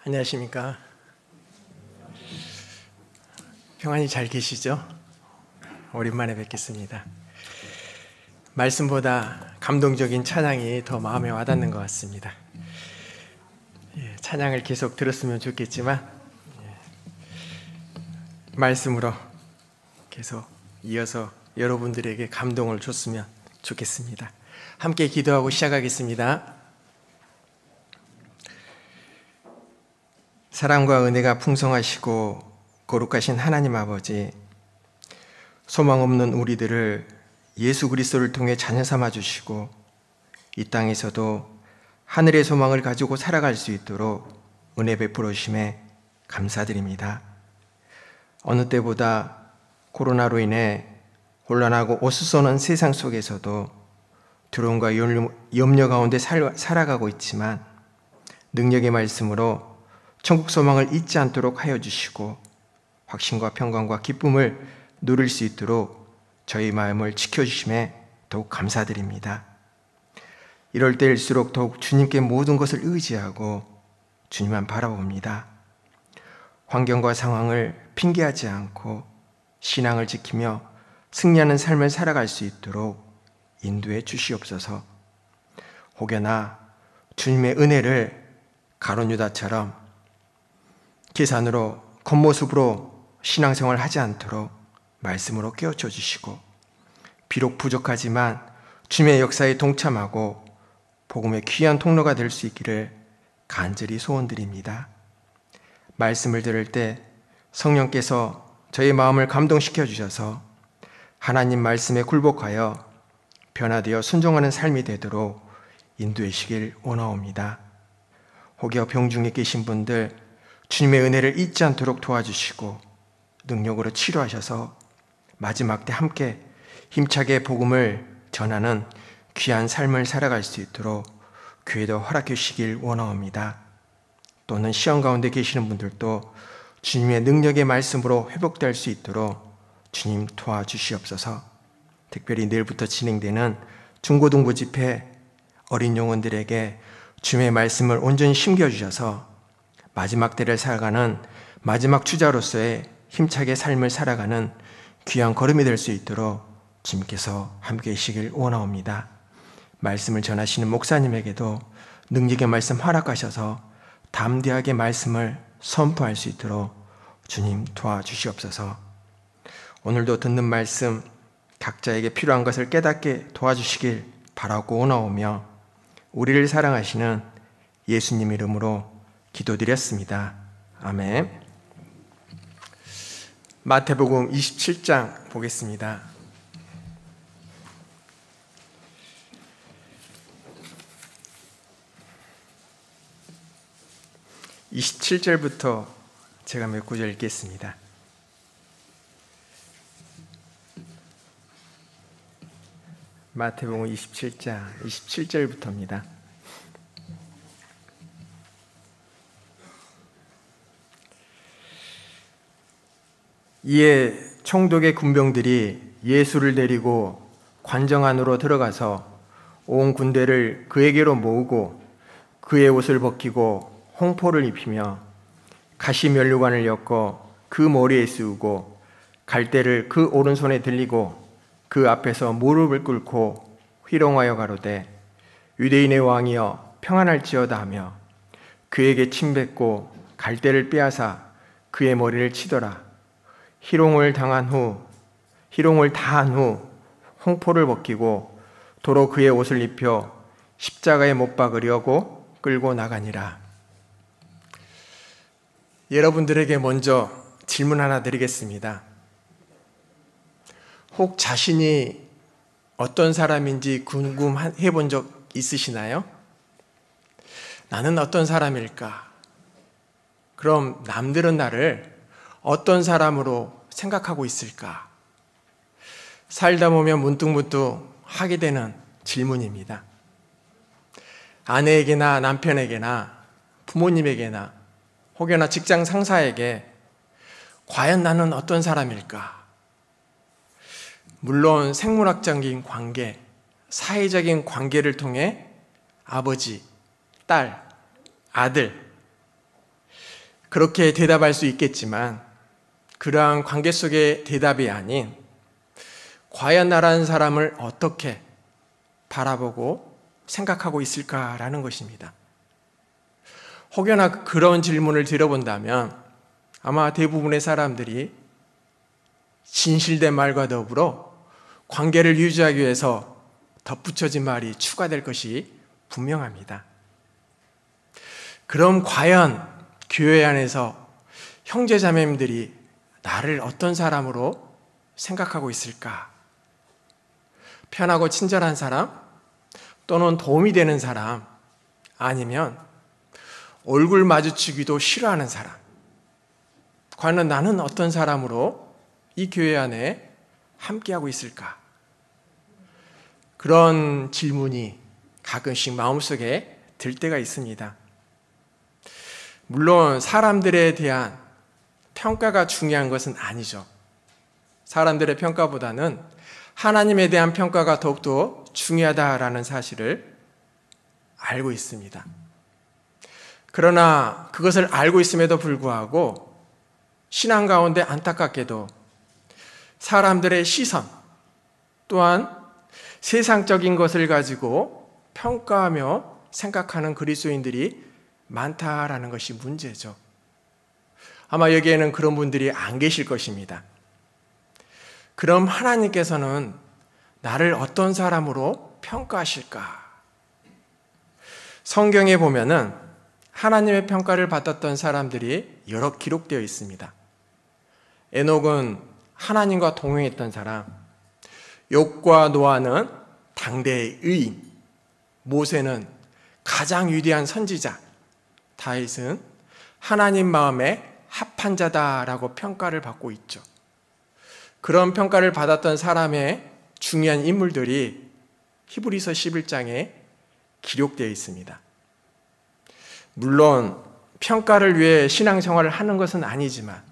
안녕하십니까. 평안히 잘 계시죠? 오랜만에 뵙겠습니다. 말씀보다 감동적인 찬양이 더 마음에 와닿는 것 같습니다. 찬양을 계속 들었으면 좋겠지만 말씀으로 계속 이어서 여러분들에게 감동을 줬으면 좋겠습니다. 함께 기도하고 시작하겠습니다. 사랑과 은혜가 풍성하시고 거룩하신 하나님 아버지, 소망 없는 우리들을 예수 그리스도를 통해 자녀 삼아 주시고 이 땅에서도 하늘의 소망을 가지고 살아갈 수 있도록 은혜 베풀어 주심에 감사드립니다. 어느 때보다 코로나로 인해 혼란하고 어수선한 세상 속에서도 두려움과 염려 가운데 살아가고 있지만 능력의 말씀으로 천국 소망을 잊지 않도록 하여 주시고 확신과 평강과 기쁨을 누릴 수 있도록 저희 마음을 지켜주심에 더욱 감사드립니다. 이럴 때일수록 더욱 주님께 모든 것을 의지하고 주님만 바라봅니다. 환경과 상황을 핑계하지 않고 신앙을 지키며 승리하는 삶을 살아갈 수 있도록 인도해 주시옵소서. 혹여나 주님의 은혜를 가룟 유다처럼 계산으로 겉모습으로 신앙생활을 하지 않도록 말씀으로 깨우쳐 주시고 비록 부족하지만 주님의 역사에 동참하고 복음의 귀한 통로가 될 수 있기를 간절히 소원드립니다. 말씀을 들을 때 성령께서 저희 마음을 감동시켜 주셔서 하나님 말씀에 굴복하여 변화되어 순종하는 삶이 되도록 인도해 주시길 원하옵니다. 혹여 병중에 계신 분들 주님의 은혜를 잊지 않도록 도와주시고 능력으로 치료하셔서 마지막 때 함께 힘차게 복음을 전하는 귀한 삶을 살아갈 수 있도록 교회도 허락해 주시길 원하옵니다. 또는 시험 가운데 계시는 분들도 주님의 능력의 말씀으로 회복될 수 있도록 주님 도와주시옵소서. 특별히 내일부터 진행되는 중고등부 집회 어린 영혼들에게 주님의 말씀을 온전히 심겨주셔서 마지막 때를 살아가는 마지막 주자로서의 힘차게 삶을 살아가는 귀한 걸음이 될 수 있도록 주님께서 함께 계시길 원하옵니다. 말씀을 전하시는 목사님에게도 능력의 말씀 허락하셔서 담대하게 말씀을 선포할 수 있도록 주님 도와주시옵소서. 오늘도 듣는 말씀 각자에게 필요한 것을 깨닫게 도와주시길 바라고 원하오며 우리를 사랑하시는 예수님 이름으로 기도드렸습니다. 아멘. 마태복음 27장 보겠습니다. (27절부터) 제가 몇 구절 읽겠습니다. 마태복음 27장 27절부터입니다. 이에 총독의 군병들이 예수를 데리고 관정 안으로 들어가서 온 군대를 그에게로 모으고 그의 옷을 벗기고 홍포를 입히며 가시면류관을 엮어 그 머리에 씌우고 갈대를 그 오른손에 들리고 그 앞에서 무릎을 꿇고 희롱하여 가로되 유대인의 왕이여 평안할지어다 하며 그에게 침뱉고 갈대를 빼앗아 그의 머리를 치더라. 희롱을 다한 후 홍포를 벗기고 도로 그의 옷을 입혀 십자가에 못 박으려고 끌고 나가니라. 여러분들에게 먼저 질문 하나 드리겠습니다. 혹 자신이 어떤 사람인지 궁금해 본 적 있으시나요? 나는 어떤 사람일까? 그럼 남들은 나를 어떤 사람으로 생각하고 있을까? 살다 보면 문득문득 하게 되는 질문입니다. 아내에게나 남편에게나 부모님에게나 혹여나 직장 상사에게 과연 나는 어떤 사람일까? 물론 생물학적인 관계, 사회적인 관계를 통해 아버지, 딸, 아들 그렇게 대답할 수 있겠지만 그러한 관계 속의 대답이 아닌 과연 나라는 사람을 어떻게 바라보고 생각하고 있을까라는 것입니다. 혹여나 그런 질문을 들어본다면 아마 대부분의 사람들이 진실된 말과 더불어 관계를 유지하기 위해서 덧붙여진 말이 추가될 것이 분명합니다. 그럼 과연 교회 안에서 형제자매님들이 나를 어떤 사람으로 생각하고 있을까? 편하고 친절한 사람? 또는 도움이 되는 사람? 아니면 얼굴 마주치기도 싫어하는 사람? 과연 나는 어떤 사람으로 이 교회 안에 함께하고 있을까? 그런 질문이 가끔씩 마음속에 들 때가 있습니다. 물론 사람들에 대한 평가가 중요한 것은 아니죠. 사람들의 평가보다는 하나님에 대한 평가가 더욱더 중요하다라는 사실을 알고 있습니다. 그러나 그것을 알고 있음에도 불구하고 신앙 가운데 안타깝게도 사람들의 시선 또한 세상적인 것을 가지고 평가하며 생각하는 그리스도인들이 많다라는 것이 문제죠. 아마 여기에는 그런 분들이 안 계실 것입니다. 그럼 하나님께서는 나를 어떤 사람으로 평가하실까? 성경에 보면은 하나님의 평가를 받았던 사람들이 여러 기록되어 있습니다. 에녹은 하나님과 동행했던 사람, 욥과 노아는 당대의 의인, 모세는 가장 위대한 선지자, 다윗은 하나님 마음에 합한 자다라고 평가를 받고 있죠. 그런 평가를 받았던 사람의 중요한 인물들이 히브리서 11장에 기록되어 있습니다. 물론 평가를 위해 신앙생활을 하는 것은 아니지만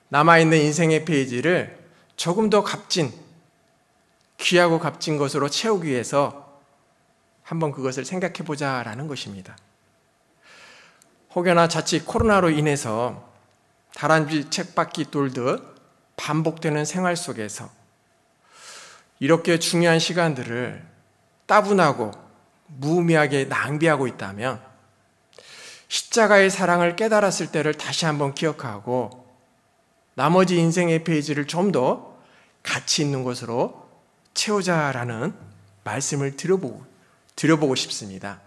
남아있는 인생의 페이지를 조금 더 귀하고 값진 것으로 채우기 위해서 한번 그것을 생각해 보자라는 것입니다. 혹여나 자칫 코로나로 인해서 다람쥐 쳇바퀴 돌듯 반복되는 생활 속에서 이렇게 중요한 시간들을 따분하고 무의미하게 낭비하고 있다면 십자가의 사랑을 깨달았을 때를 다시 한번 기억하고 나머지 인생의 페이지를 좀 더 가치 있는 것으로 채우자라는 말씀을 드려보고 싶습니다.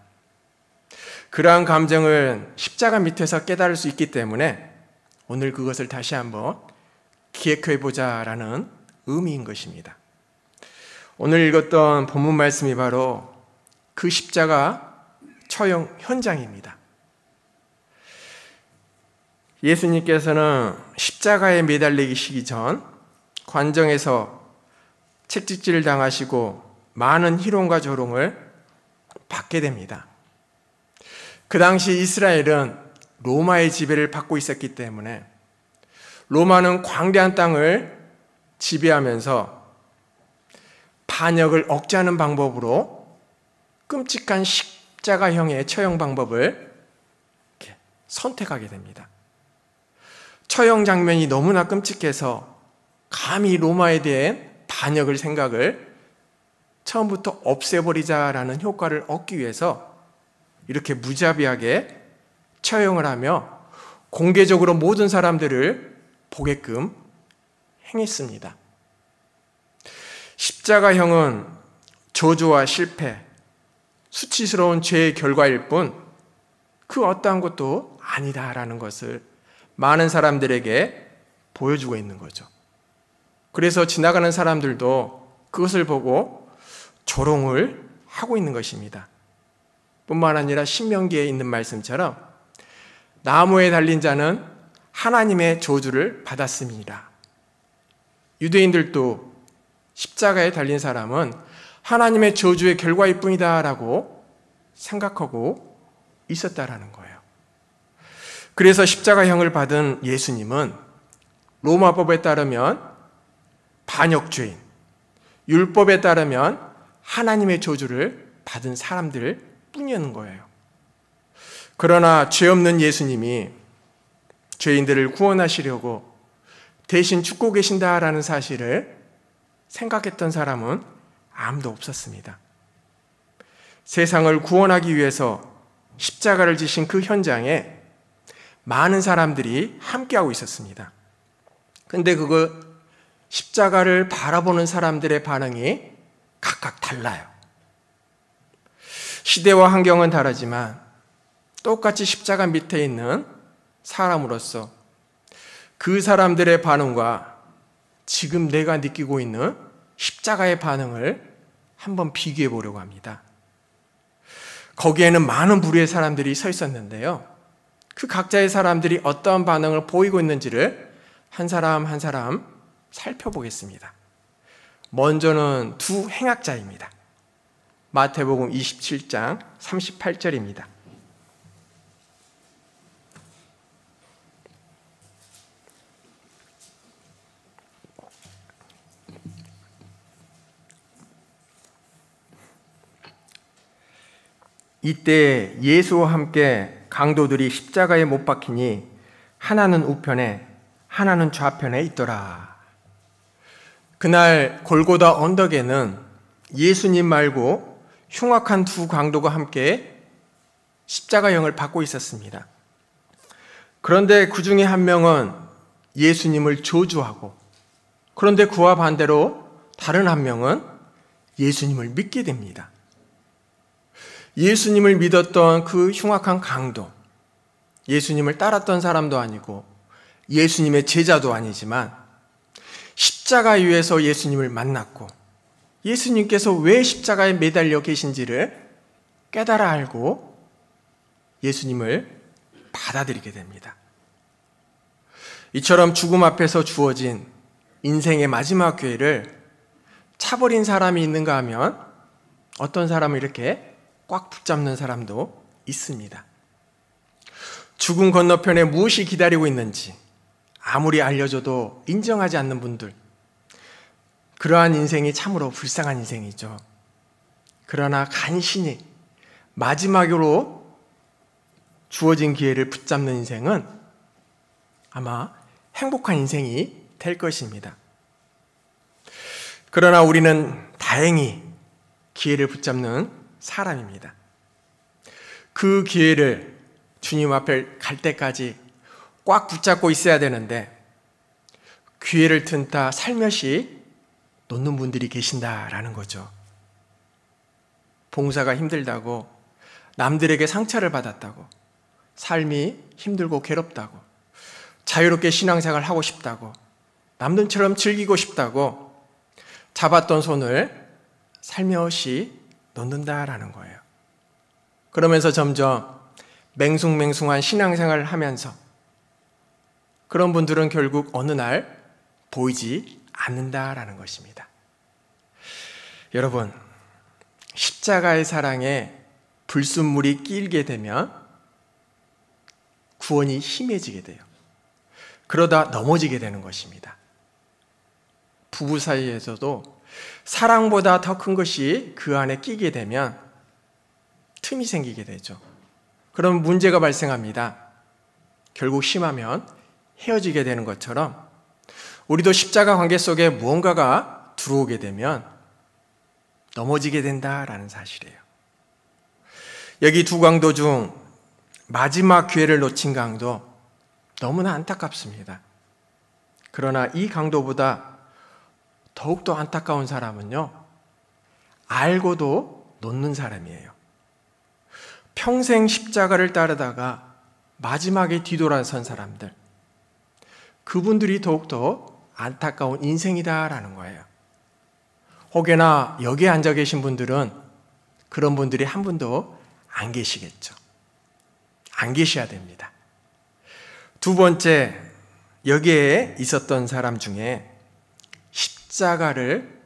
그러한 감정을 십자가 밑에서 깨달을 수 있기 때문에 오늘 그것을 다시 한번 기획해보자라는 의미인 것입니다. 오늘 읽었던 본문 말씀이 바로 그 십자가 처형 현장입니다. 예수님께서는 십자가에 매달리시기 전 관정에서 채찍질을 당하시고 많은 희롱과 조롱을 받게 됩니다. 그 당시 이스라엘은 로마의 지배를 받고 있었기 때문에 로마는 광대한 땅을 지배하면서 반역을 억제하는 방법으로 끔찍한 십자가형의 처형 방법을 선택하게 됩니다. 처형 장면이 너무나 끔찍해서 감히 로마에 대해 반역을 생각을 처음부터 없애버리자라는 효과를 얻기 위해서 이렇게 무자비하게 처형을 하며 공개적으로 모든 사람들을 보게끔 행했습니다. 십자가형은 저주와 실패, 수치스러운 죄의 결과일 뿐 그 어떠한 것도 아니다라는 것을 많은 사람들에게 보여주고 있는 거죠. 그래서 지나가는 사람들도 그것을 보고 조롱을 하고 있는 것입니다. 뿐만 아니라 신명기에 있는 말씀처럼 나무에 달린 자는 하나님의 저주를 받았습니다. 유대인들도 십자가에 달린 사람은 하나님의 저주의 결과일 뿐이다라고 생각하고 있었다라는 거예요. 그래서 십자가형을 받은 예수님은 로마법에 따르면 반역죄인, 율법에 따르면 하나님의 저주를 받은 사람들 뿐이었는 거예요. 그러나 죄 없는 예수님이 죄인들을 구원하시려고 대신 죽고 계신다라는 사실을 생각했던 사람은 아무도 없었습니다. 세상을 구원하기 위해서 십자가를 지신 그 현장에 많은 사람들이 함께하고 있었습니다. 근데 십자가를 바라보는 사람들의 반응이 각각 달라요. 시대와 환경은 다르지만 똑같이 십자가 밑에 있는 사람으로서 그 사람들의 반응과 지금 내가 느끼고 있는 십자가의 반응을 한번 비교해 보려고 합니다. 거기에는 많은 부류의 사람들이 서 있었는데요. 그 각자의 사람들이 어떠한 반응을 보이고 있는지를 한 사람 한 사람 살펴보겠습니다. 먼저는 두 행악자입니다. 마태복음 27장 38절입니다. 이때 예수와 함께 강도들이 십자가에 못 박히니 하나는 우편에 하나는 좌편에 있더라. 그날 골고다 언덕에는 예수님 말고 흉악한 두 강도가 함께 십자가형을 받고 있었습니다. 그런데 그 중에 한 명은 예수님을 저주하고, 그런데 그와 반대로 다른 한 명은 예수님을 믿게 됩니다. 예수님을 믿었던 그 흉악한 강도, 예수님을 따랐던 사람도 아니고 예수님의 제자도 아니지만 십자가 위에서 예수님을 만났고 예수님께서 왜 십자가에 매달려 계신지를 깨달아 알고 예수님을 받아들이게 됩니다. 이처럼 죽음 앞에서 주어진 인생의 마지막 기회를 차버린 사람이 있는가 하면 어떤 사람은 이렇게 꽉 붙잡는 사람도 있습니다. 죽음 건너편에 무엇이 기다리고 있는지 아무리 알려줘도 인정하지 않는 분들, 그러한 인생이 참으로 불쌍한 인생이죠. 그러나 간신히 마지막으로 주어진 기회를 붙잡는 인생은 아마 행복한 인생이 될 것입니다. 그러나 우리는 다행히 기회를 붙잡는 사람입니다. 그 기회를 주님 앞에 갈 때까지 꽉 붙잡고 있어야 되는데 기회를 틈타 살며시 놓는 분들이 계신다라는 거죠. 봉사가 힘들다고, 남들에게 상처를 받았다고, 삶이 힘들고 괴롭다고, 자유롭게 신앙생활을 하고 싶다고, 남들처럼 즐기고 싶다고 잡았던 손을 살며시 놓는다라는 거예요. 그러면서 점점 맹숭맹숭한 신앙생활을 하면서 그런 분들은 결국 어느 날 보이지 않는다라는 것입니다. 여러분, 십자가의 사랑에 불순물이 끼게 되면 구원이 희미해지게 돼요. 그러다 넘어지게 되는 것입니다. 부부 사이에서도 사랑보다 더 큰 것이 그 안에 끼게 되면 틈이 생기게 되죠. 그럼 문제가 발생합니다. 결국 심하면 헤어지게 되는 것처럼 우리도 십자가 관계 속에 무언가가 들어오게 되면 넘어지게 된다라는 사실이에요. 여기 두 강도 중 마지막 기회를 놓친 강도 너무나 안타깝습니다. 그러나 이 강도보다 더욱더 안타까운 사람은요, 알고도 놓는 사람이에요. 평생 십자가를 따르다가 마지막에 뒤돌아선 사람들, 그분들이 더욱더 안타까운 인생이다라는 거예요. 혹여나 여기에 앉아 계신 분들은 그런 분들이 한 분도 안 계시겠죠. 안 계셔야 됩니다. 두 번째, 여기에 있었던 사람 중에 십자가를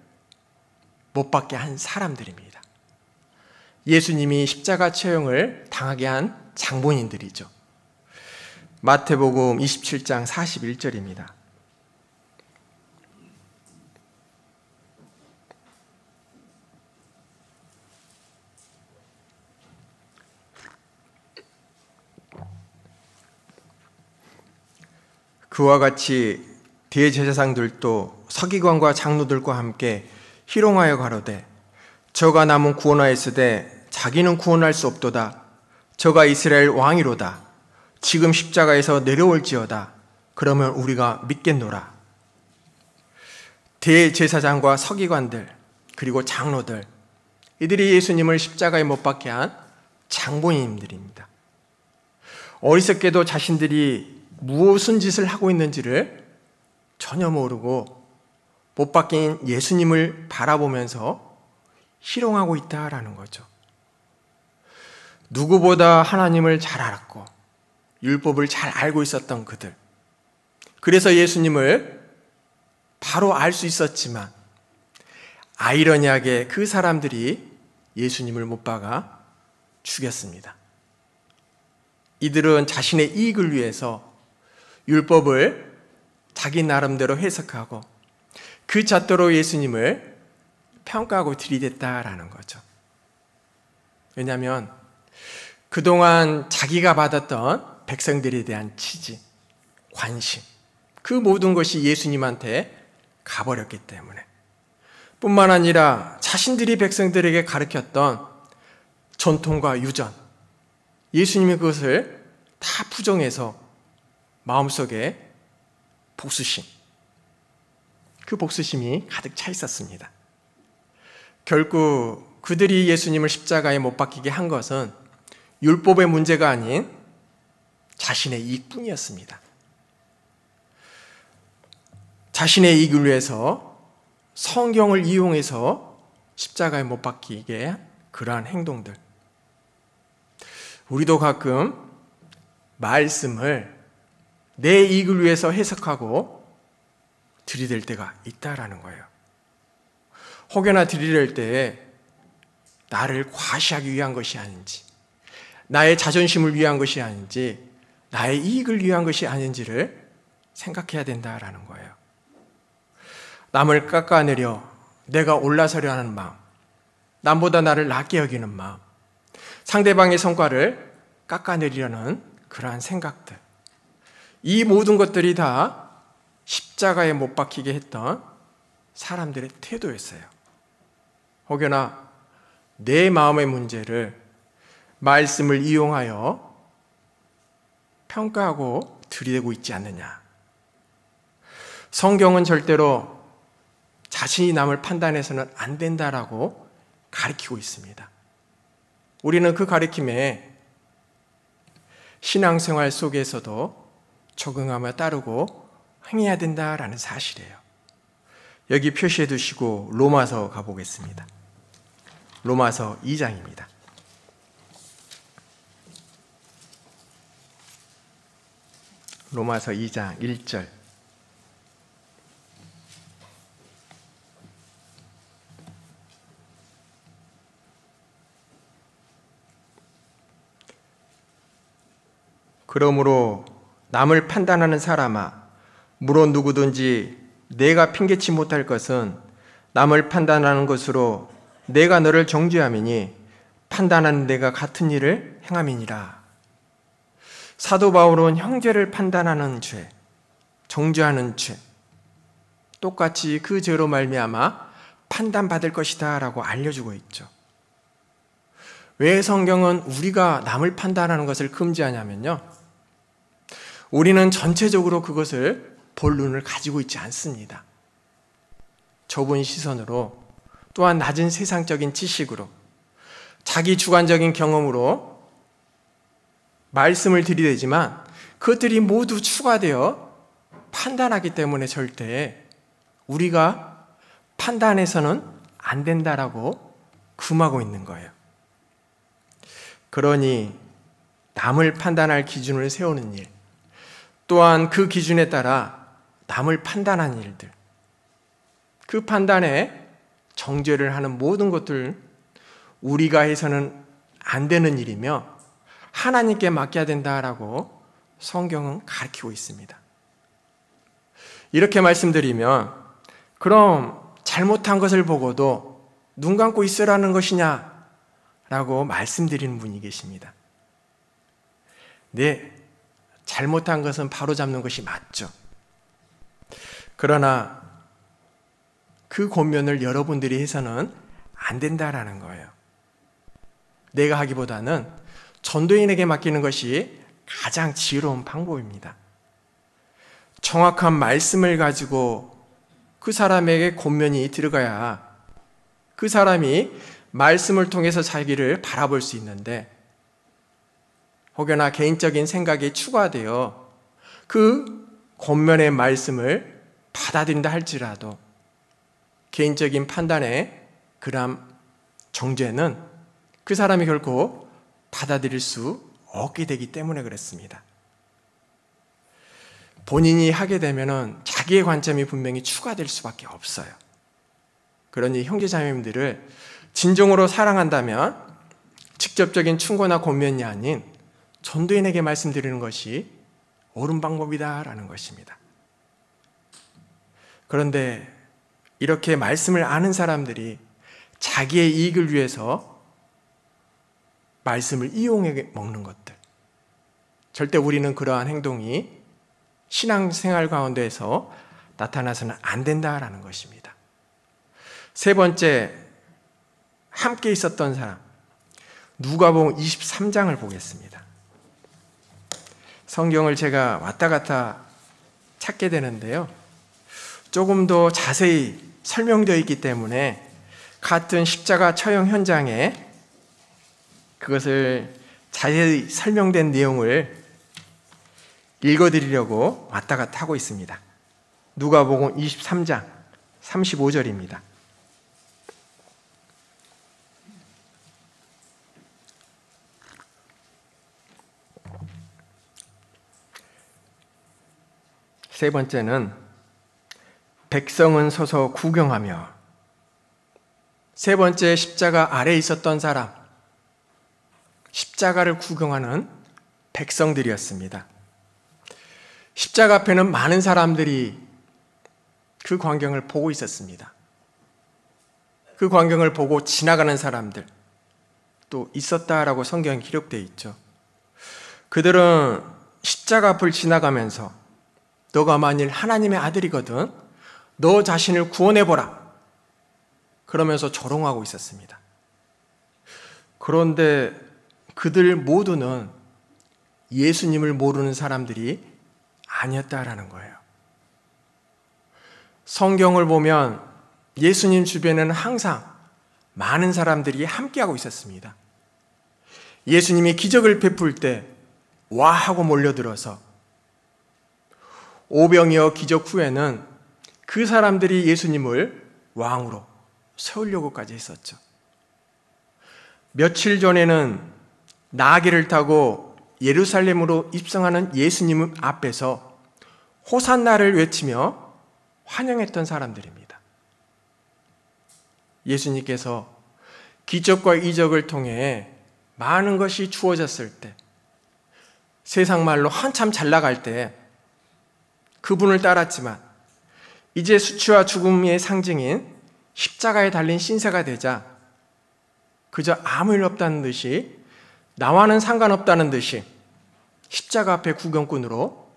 못 박게 한 사람들입니다. 예수님이 십자가 처형을 당하게 한 장본인들이죠. 마태복음 27장 41절입니다. 그와 같이 대제사장들도 서기관과 장로들과 함께 희롱하여 가로되 저가 남은 구원하였으되 자기는 구원할 수 없도다. 저가 이스라엘 왕이로다. 지금 십자가에서 내려올지어다. 그러면 우리가 믿겠노라. 대제사장과 서기관들 그리고 장로들, 이들이 예수님을 십자가에 못 박게 한 장본인들입니다. 어리석게도 자신들이 무슨 짓을 하고 있는지를 전혀 모르고 못 박힌 예수님을 바라보면서 희롱하고 있다라는 거죠. 누구보다 하나님을 잘 알았고 율법을 잘 알고 있었던 그들, 그래서 예수님을 바로 알 수 있었지만 아이러니하게 그 사람들이 예수님을 못 박아 죽였습니다. 이들은 자신의 이익을 위해서 율법을 자기 나름대로 해석하고 그 잣대로 예수님을 평가하고 들이댔다라는 거죠. 왜냐하면 그동안 자기가 받았던 백성들에 대한 지지, 관심, 그 모든 것이 예수님한테 가버렸기 때문에, 뿐만 아니라 자신들이 백성들에게 가르쳤던 전통과 유전, 예수님이 그것을 다 부정해서 마음속에 복수심, 그 복수심이 가득 차 있었습니다. 결국 그들이 예수님을 십자가에 못 박히게 한 것은 율법의 문제가 아닌 자신의 이익뿐이었습니다. 자신의 이익을 위해서 성경을 이용해서 십자가에 못 박히게 한 그러한 행동들. 우리도 가끔 말씀을 내 이익을 위해서 해석하고 들이댈 때가 있다라는 거예요. 혹여나 들이댈 때에 나를 과시하기 위한 것이 아닌지, 나의 자존심을 위한 것이 아닌지, 나의 이익을 위한 것이 아닌지를 생각해야 된다라는 거예요. 남을 깎아내려 내가 올라서려 하는 마음, 남보다 나를 낮게 여기는 마음, 상대방의 성과를 깎아내리려는 그러한 생각들, 이 모든 것들이 다 십자가에 못 박히게 했던 사람들의 태도였어요. 혹여나 내 마음의 문제를 말씀을 이용하여 평가하고 들이대고 있지 않느냐. 성경은 절대로 자신이 남을 판단해서는 안 된다라고 가르치고 있습니다. 우리는 그 가르침에 신앙생활 속에서도 적응하며 따르고 행해야 된다라는 사실이에요. 여기 표시해 두시고 로마서 가보겠습니다. 로마서 2장입니다. 로마서 2장 1절. 그러므로 남을 판단하는 사람아, 물론 누구든지 내가 핑계치 못할 것은 남을 판단하는 것으로 내가 너를 정죄함이니 판단하는 내가 같은 일을 행함이니라. 사도 바울은 형제를 판단하는 죄, 정죄하는 죄, 똑같이 그 죄로 말미암아 판단받을 것이다 라고 알려주고 있죠. 왜 성경은 우리가 남을 판단하는 것을 금지하냐면요, 우리는 전체적으로 그것을 볼 눈을 가지고 있지 않습니다. 좁은 시선으로, 또한 낮은 세상적인 지식으로, 자기 주관적인 경험으로 말씀을 들이대지만 그것들이 모두 추가되어 판단하기 때문에 절대 우리가 판단해서는 안 된다라고 금하고 있는 거예요. 그러니 남을 판단할 기준을 세우는 일, 또한 그 기준에 따라 남을 판단하는 일들, 그 판단에 정죄를 하는 모든 것들 우리가 해서는 안 되는 일이며 하나님께 맡겨야 된다라고 성경은 가르치고 있습니다. 이렇게 말씀드리면 그럼 잘못한 것을 보고도 눈 감고 있으라는 것이냐 라고 말씀드리는 분이 계십니다. 네, 잘못한 것은 바로잡는 것이 맞죠. 그러나 그 권면을 여러분들이 해서는 안 된다라는 거예요. 내가 하기보다는 전도인에게 맡기는 것이 가장 지혜로운 방법입니다. 정확한 말씀을 가지고 그 사람에게 권면이 들어가야 그 사람이 말씀을 통해서 자기를 바라볼 수 있는데, 혹여나 개인적인 생각이 추가되어 그 권면의 말씀을 받아들인다 할지라도 개인적인 판단에 그런 정죄는 그 사람이 결코 받아들일 수 없게 되기 때문에 그렇습니다. 본인이 하게 되면은 자기의 관점이 분명히 추가될 수밖에 없어요. 그러니 형제자매님들을 진정으로 사랑한다면 직접적인 충고나 권면이 아닌 전도인에게 말씀드리는 것이 옳은 방법이다라는 것입니다. 그런데 이렇게 말씀을 아는 사람들이 자기의 이익을 위해서 말씀을 이용해 먹는 것들, 절대 우리는 그러한 행동이 신앙생활 가운데에서 나타나서는 안 된다라는 것입니다. 세 번째, 함께 있었던 사람, 누가복음 23장을 보겠습니다. 성경을 제가 왔다 갔다 찾게 되는데요, 조금 더 자세히 설명되어 있기 때문에 같은 십자가 처형 현장에 그것을 자세히 설명된 내용을 읽어드리려고 왔다 갔다 하고 있습니다. 누가복음 23장 35절입니다. 세 번째는 백성은 서서 구경하며, 세 번째 십자가 아래에 있었던 사람, 십자가를 구경하는 백성들이었습니다. 십자가 앞에는 많은 사람들이 그 광경을 보고 있었습니다. 그 광경을 보고 지나가는 사람들 또 있었다라고 성경에 기록되어 있죠. 그들은 십자가 앞을 지나가면서 너가 만일 하나님의 아들이거든 너 자신을 구원해보라 그러면서 조롱하고 있었습니다. 그런데 그들 모두는 예수님을 모르는 사람들이 아니었다라는 거예요. 성경을 보면 예수님 주변에는 항상 많은 사람들이 함께하고 있었습니다. 예수님이 기적을 베풀 때 와 하고 몰려들어서 오병이어 기적 후에는 그 사람들이 예수님을 왕으로 세우려고까지 했었죠. 며칠 전에는 나귀를 타고 예루살렘으로 입성하는 예수님 앞에서 호산나를 외치며 환영했던 사람들입니다. 예수님께서 기적과 이적을 통해 많은 것이 주어졌을 때, 세상 말로 한참 잘 나갈 때 그분을 따랐지만 이제 수치와 죽음의 상징인 십자가에 달린 신세가 되자 그저 아무 일 없다는 듯이, 나와는 상관없다는 듯이 십자가 앞에 구경꾼으로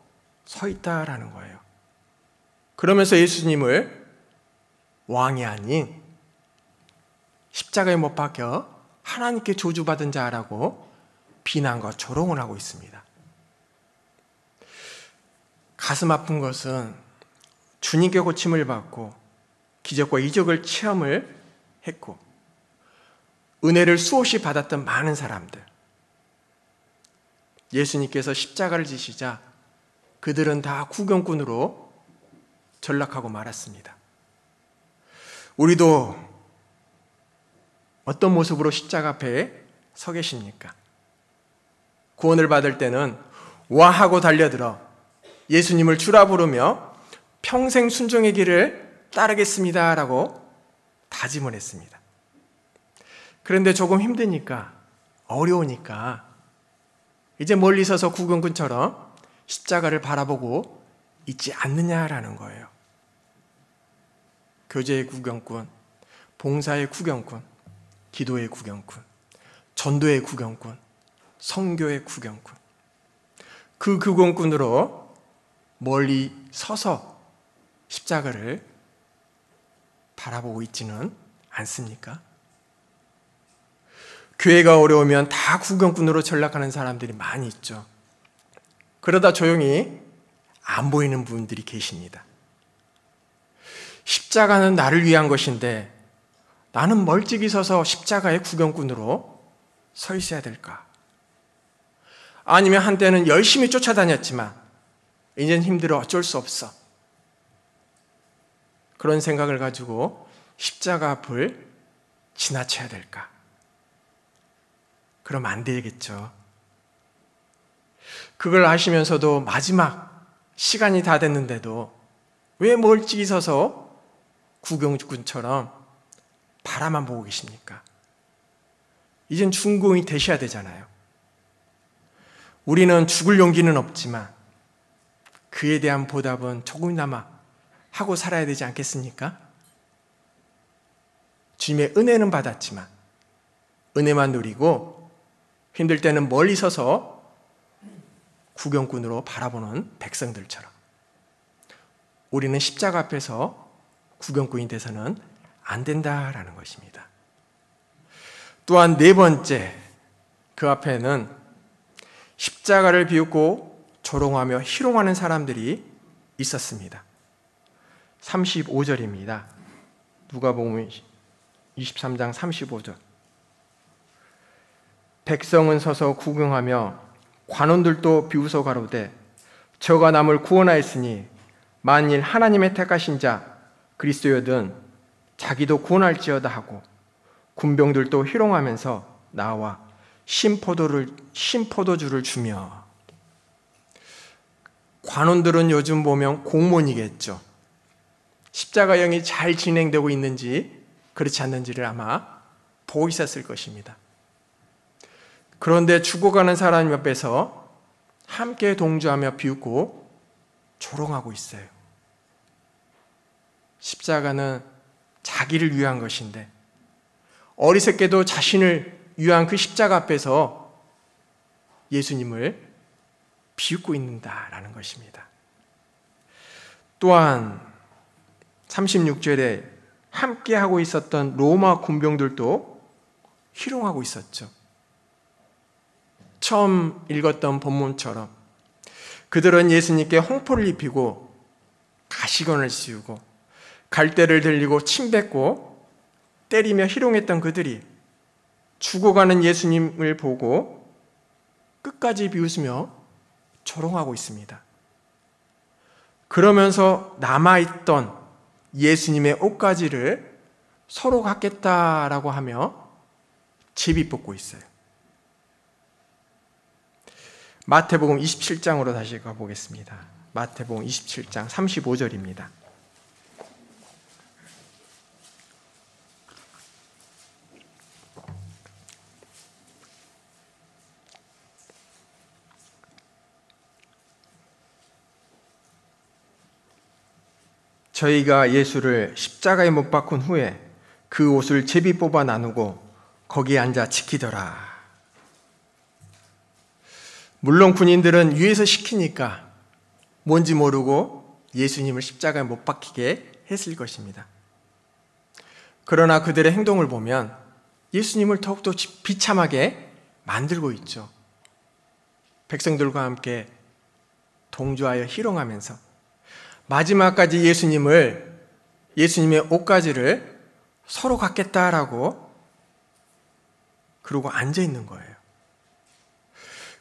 서 있다라는 거예요. 그러면서 예수님을 왕이 아닌 십자가에 못 박혀 하나님께 저주받은 자라고 비난과 조롱을 하고 있습니다. 가슴 아픈 것은 주님께 고침을 받고 기적과 이적을 체험을 했고 은혜를 수없이 받았던 많은 사람들, 예수님께서 십자가를 지시자 그들은 다 구경꾼으로 전락하고 말았습니다. 우리도 어떤 모습으로 십자가 앞에 서 계십니까? 구원을 받을 때는 와 하고 달려들어 예수님을 주라 부르며 평생 순종의 길을 따르겠습니다 라고 다짐을 했습니다. 그런데 조금 힘드니까, 어려우니까 이제 멀리 서서 구경꾼처럼 십자가를 바라보고 있지 않느냐라는 거예요. 교제의 구경꾼, 봉사의 구경꾼, 기도의 구경꾼, 전도의 구경꾼, 선교의 구경꾼, 그 구경꾼으로 멀리 서서 십자가를 바라보고 있지는 않습니까? 교회가 어려우면 다 구경꾼으로 전락하는 사람들이 많이 있죠. 그러다 조용히 안 보이는 분들이 계십니다. 십자가는 나를 위한 것인데 나는 멀찍이 서서 십자가의 구경꾼으로 서 있어야 될까? 아니면 한때는 열심히 쫓아다녔지만 이젠 힘들어 어쩔 수 없어. 그런 생각을 가지고 십자가 앞을 지나쳐야 될까? 그러면 안 되겠죠. 그걸 아시면서도 마지막 시간이 다 됐는데도 왜 멀찍이 서서 구경꾼처럼 바라만 보고 계십니까? 이젠 중공이 되셔야 되잖아요. 우리는 죽을 용기는 없지만 그에 대한 보답은 조금이나마 하고 살아야 되지 않겠습니까? 주님의 은혜는 받았지만 은혜만 누리고 힘들 때는 멀리 서서 구경꾼으로 바라보는 백성들처럼 우리는 십자가 앞에서 구경꾼이 돼서는 안 된다라는 것입니다. 또한 네 번째, 그 앞에는 십자가를 비웃고 조롱하며 희롱하는 사람들이 있었습니다. 35절입니다. 누가복음 23장 35절. 백성은 서서 구경하며 관원들도 비웃어 가로되 저가 남을 구원하였으니 만일 하나님의 택하신 자 그리스도여든 자기도 구원할지어다 하고 군병들도 희롱하면서 나와 신포도주를 주며. 관원들은 요즘 보면 공무원이겠죠. 십자가형이 잘 진행되고 있는지 그렇지 않는지를 아마 보고 있었을 것입니다. 그런데 죽어가는 사람 옆에서 함께 동조하며 비웃고 조롱하고 있어요. 십자가는 자기를 위한 것인데 어리석게도 자신을 위한 그 십자가 앞에서 예수님을 비웃고 있는다라는 것입니다. 또한 36절에 함께하고 있었던 로마 군병들도 희롱하고 있었죠. 처음 읽었던 본문처럼 그들은 예수님께 홍포를 입히고 가시관을 씌우고 갈대를 들리고 침뱉고 때리며 희롱했던 그들이 죽어가는 예수님을 보고 끝까지 비웃으며 조롱하고 있습니다. 그러면서 남아있던 예수님의 옷가지를 서로 갖겠다라고 하며 제비 뽑고 있어요. 마태복음 27장으로 다시 가보겠습니다. 마태복음 27장 35절입니다. 저희가 예수를 십자가에 못 박은 후에 그 옷을 제비 뽑아 나누고 거기에 앉아 지키더라. 물론 군인들은 위에서 시키니까 뭔지 모르고 예수님을 십자가에 못 박히게 했을 것입니다. 그러나 그들의 행동을 보면 예수님을 더욱더 비참하게 만들고 있죠. 백성들과 함께 동조하여 희롱하면서 마지막까지 예수님의 옷가지를 서로 갖겠다라고 그러고 앉아 있는 거예요.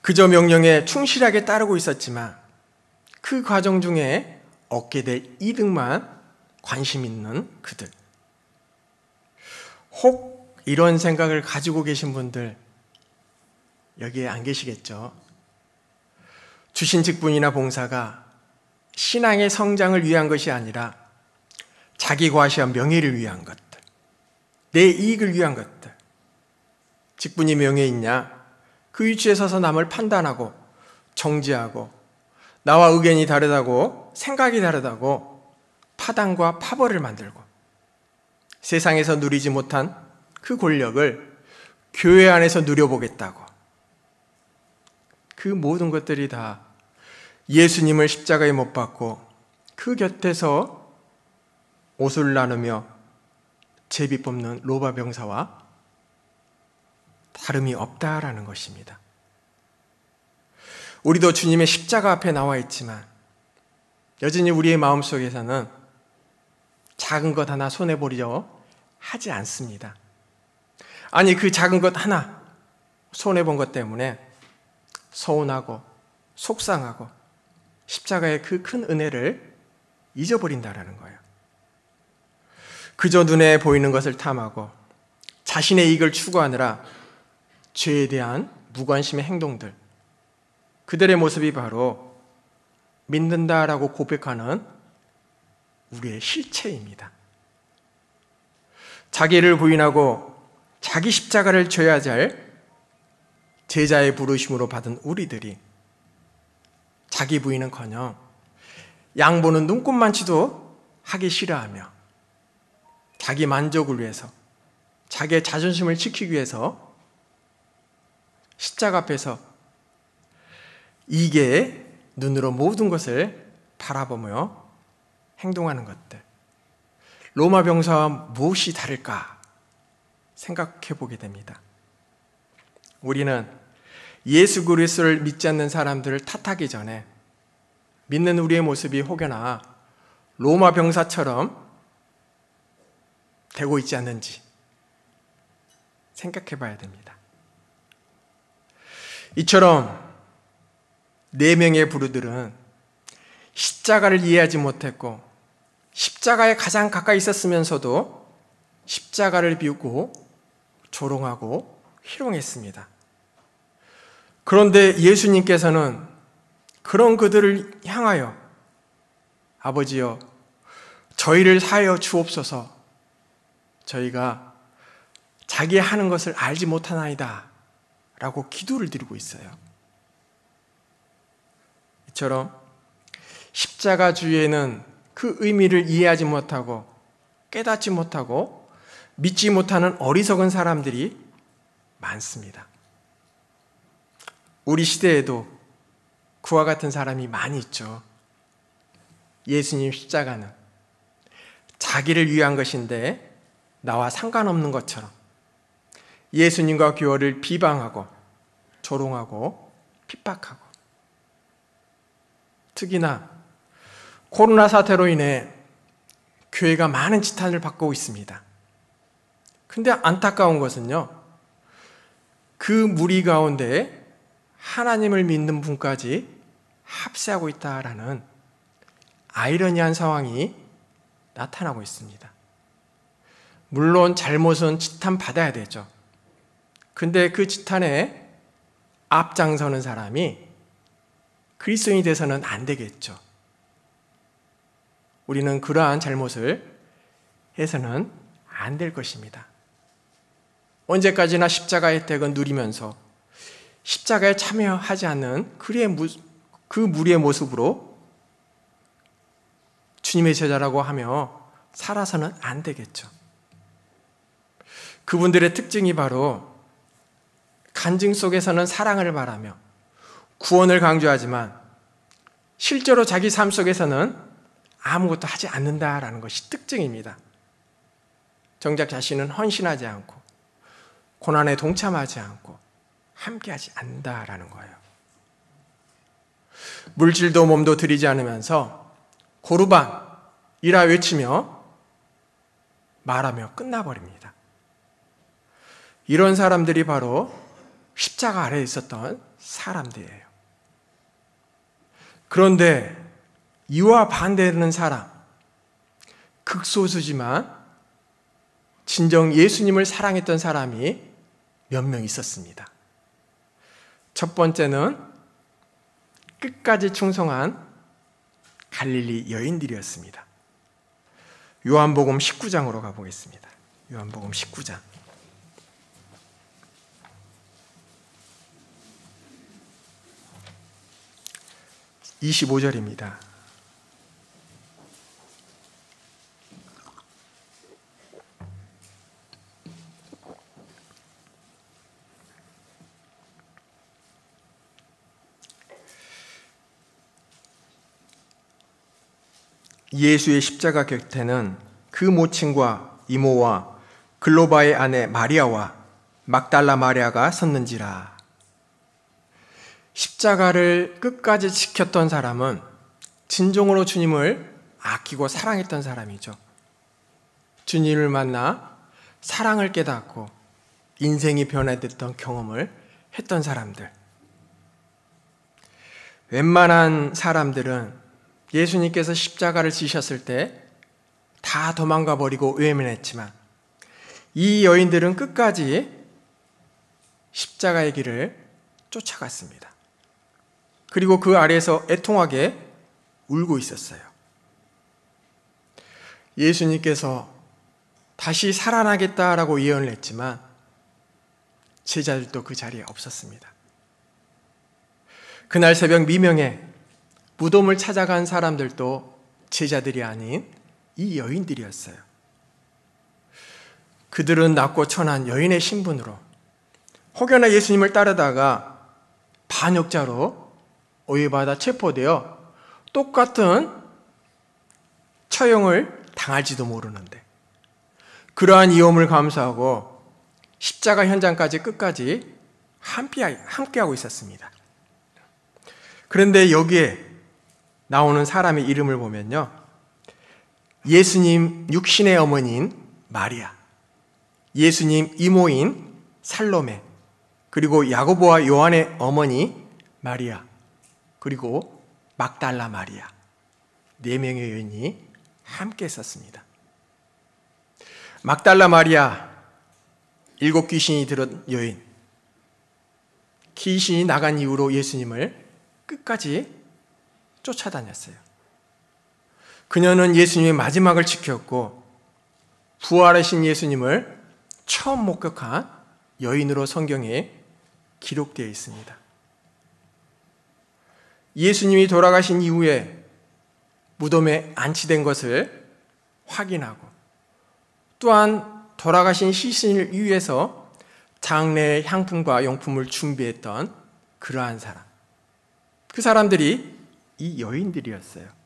그저 명령에 충실하게 따르고 있었지만 그 과정 중에 얻게 될 이득만 관심 있는 그들. 혹 이런 생각을 가지고 계신 분들 여기에 안 계시겠죠? 주신 직분이나 봉사가 신앙의 성장을 위한 것이 아니라 자기 과시와 명예를 위한 것들, 내 이익을 위한 것들. 직분이 명예에 있냐? 그 위치에 서서 남을 판단하고 정지하고 나와 의견이 다르다고 생각이 다르다고 파당과 파벌을 만들고 세상에서 누리지 못한 그 권력을 교회 안에서 누려보겠다고. 그 모든 것들이 다 예수님을 십자가에 못 박고 그 곁에서 옷을 나누며 제비 뽑는 로마 병사와 다름이 없다라는 것입니다. 우리도 주님의 십자가 앞에 나와 있지만 여전히 우리의 마음속에서는 작은 것 하나 손해보려 하지 않습니다. 아니, 그 작은 것 하나 손해본 것 때문에 서운하고 속상하고 십자가의 그 큰 은혜를 잊어버린다라는 거예요. 그저 눈에 보이는 것을 탐하고 자신의 이익을 추구하느라 죄에 대한 무관심의 행동들, 그들의 모습이 바로 믿는다라고 고백하는 우리의 실체입니다. 자기를 부인하고 자기 십자가를 져야 할 제자의 부르심으로 받은 우리들이 자기 부인은커녕 양보는 눈꼽만치도 하기 싫어하며 자기 만족을 위해서, 자기의 자존심을 지키기 위해서 십자가 앞에서 이게 눈으로 모든 것을 바라보며 행동하는 것들, 로마 병사와 무엇이 다를까 생각해 보게 됩니다. 우리는 예수 그리스도를 믿지 않는 사람들을 탓하기 전에 믿는 우리의 모습이 혹여나 로마 병사처럼 되고 있지 않는지 생각해 봐야 됩니다. 이처럼 4명의 부류들은 십자가를 이해하지 못했고 십자가에 가장 가까이 있었으면서도 십자가를 비우고 조롱하고 희롱했습니다. 그런데 예수님께서는 그런 그들을 향하여 아버지여 저희를 사하여 주옵소서, 저희가 자기 하는 것을 알지 못하나이다 라고 기도를 드리고 있어요. 이처럼 십자가 주위에는 그 의미를 이해하지 못하고 깨닫지 못하고 믿지 못하는 어리석은 사람들이 많습니다. 우리 시대에도 그와 같은 사람이 많이 있죠. 예수님 십자가는 자기를 위한 것인데 나와 상관없는 것처럼 예수님과 교회를 비방하고 조롱하고 핍박하고, 특히나 코로나 사태로 인해 교회가 많은 지탄을 받고 있습니다. 근데 안타까운 것은요, 그 무리 가운데 하나님을 믿는 분까지 합세하고 있다라는 아이러니한 상황이 나타나고 있습니다. 물론 잘못은 지탄받아야 되죠. 근데 그 지탄에 앞장서는 사람이 그리스도인이 돼서는 안 되겠죠. 우리는 그러한 잘못을 해서는 안 될 것입니다. 언제까지나 십자가의 혜택은 누리면서 십자가에 참여하지 않는 그 무리의 모습으로 주님의 제자라고 하며 살아서는 안 되겠죠. 그분들의 특징이 바로 간증 속에서는 사랑을 말하며 구원을 강조하지만 실제로 자기 삶 속에서는 아무것도 하지 않는다라는 것이 특징입니다. 정작 자신은 헌신하지 않고 고난에 동참하지 않고 함께하지 않는다라는 거예요. 물질도 몸도 들이지 않으면서 고르반이라 외치며 말하며 끝나버립니다. 이런 사람들이 바로 십자가 아래에 있었던 사람들이에요. 그런데 이와 반대되는 사람, 극소수지만 진정 예수님을 사랑했던 사람이 몇 명 있었습니다. 첫 번째는 끝까지 충성한 갈릴리 여인들이었습니다. 요한복음 19장으로 가보겠습니다. 요한복음 19장. 25절입니다. 예수의 십자가 곁에는 그 모친과 이모와 글로바의 아내 마리아와 막달라 마리아가 섰는지라. 십자가를 끝까지 지켰던 사람은 진정으로 주님을 아끼고 사랑했던 사람이죠. 주님을 만나 사랑을 깨닫고 인생이 변화됐던 경험을 했던 사람들. 웬만한 사람들은 예수님께서 십자가를 지셨을 때 다 도망가 버리고 외면했지만 이 여인들은 끝까지 십자가의 길을 쫓아갔습니다. 그리고 그 아래에서 애통하게 울고 있었어요. 예수님께서 다시 살아나겠다라고 예언을 했지만 제자들도 그 자리에 없었습니다. 그날 새벽 미명에 무덤을 찾아간 사람들도 제자들이 아닌 이 여인들이었어요. 그들은 낮고 천한 여인의 신분으로 혹여나 예수님을 따르다가 반역자로 오해받아 체포되어 똑같은 처형을 당할지도 모르는데 그러한 위험을 감수하고 십자가 현장까지 끝까지 함께하고 있었습니다. 그런데 여기에 나오는 사람의 이름을 보면요, 예수님 육신의 어머니인 마리아, 예수님 이모인 살로메, 그리고 야고보와 요한의 어머니 마리아, 그리고 막달라 마리아, 4명의 여인이 함께 있었습니다. 막달라 마리아, 7 귀신이 들은 여인, 귀신이 나간 이후로 예수님을 끝까지 쫓아다녔어요. 그녀는 예수님의 마지막을 지켰고 부활하신 예수님을 처음 목격한 여인으로 성경에 기록되어 있습니다. 예수님이 돌아가신 이후에 무덤에 안치된 것을 확인하고 또한 돌아가신 시신을 위해서 장례의 향품과 용품을 준비했던 그러한 사람, 그 사람들이 이 여인들이었어요.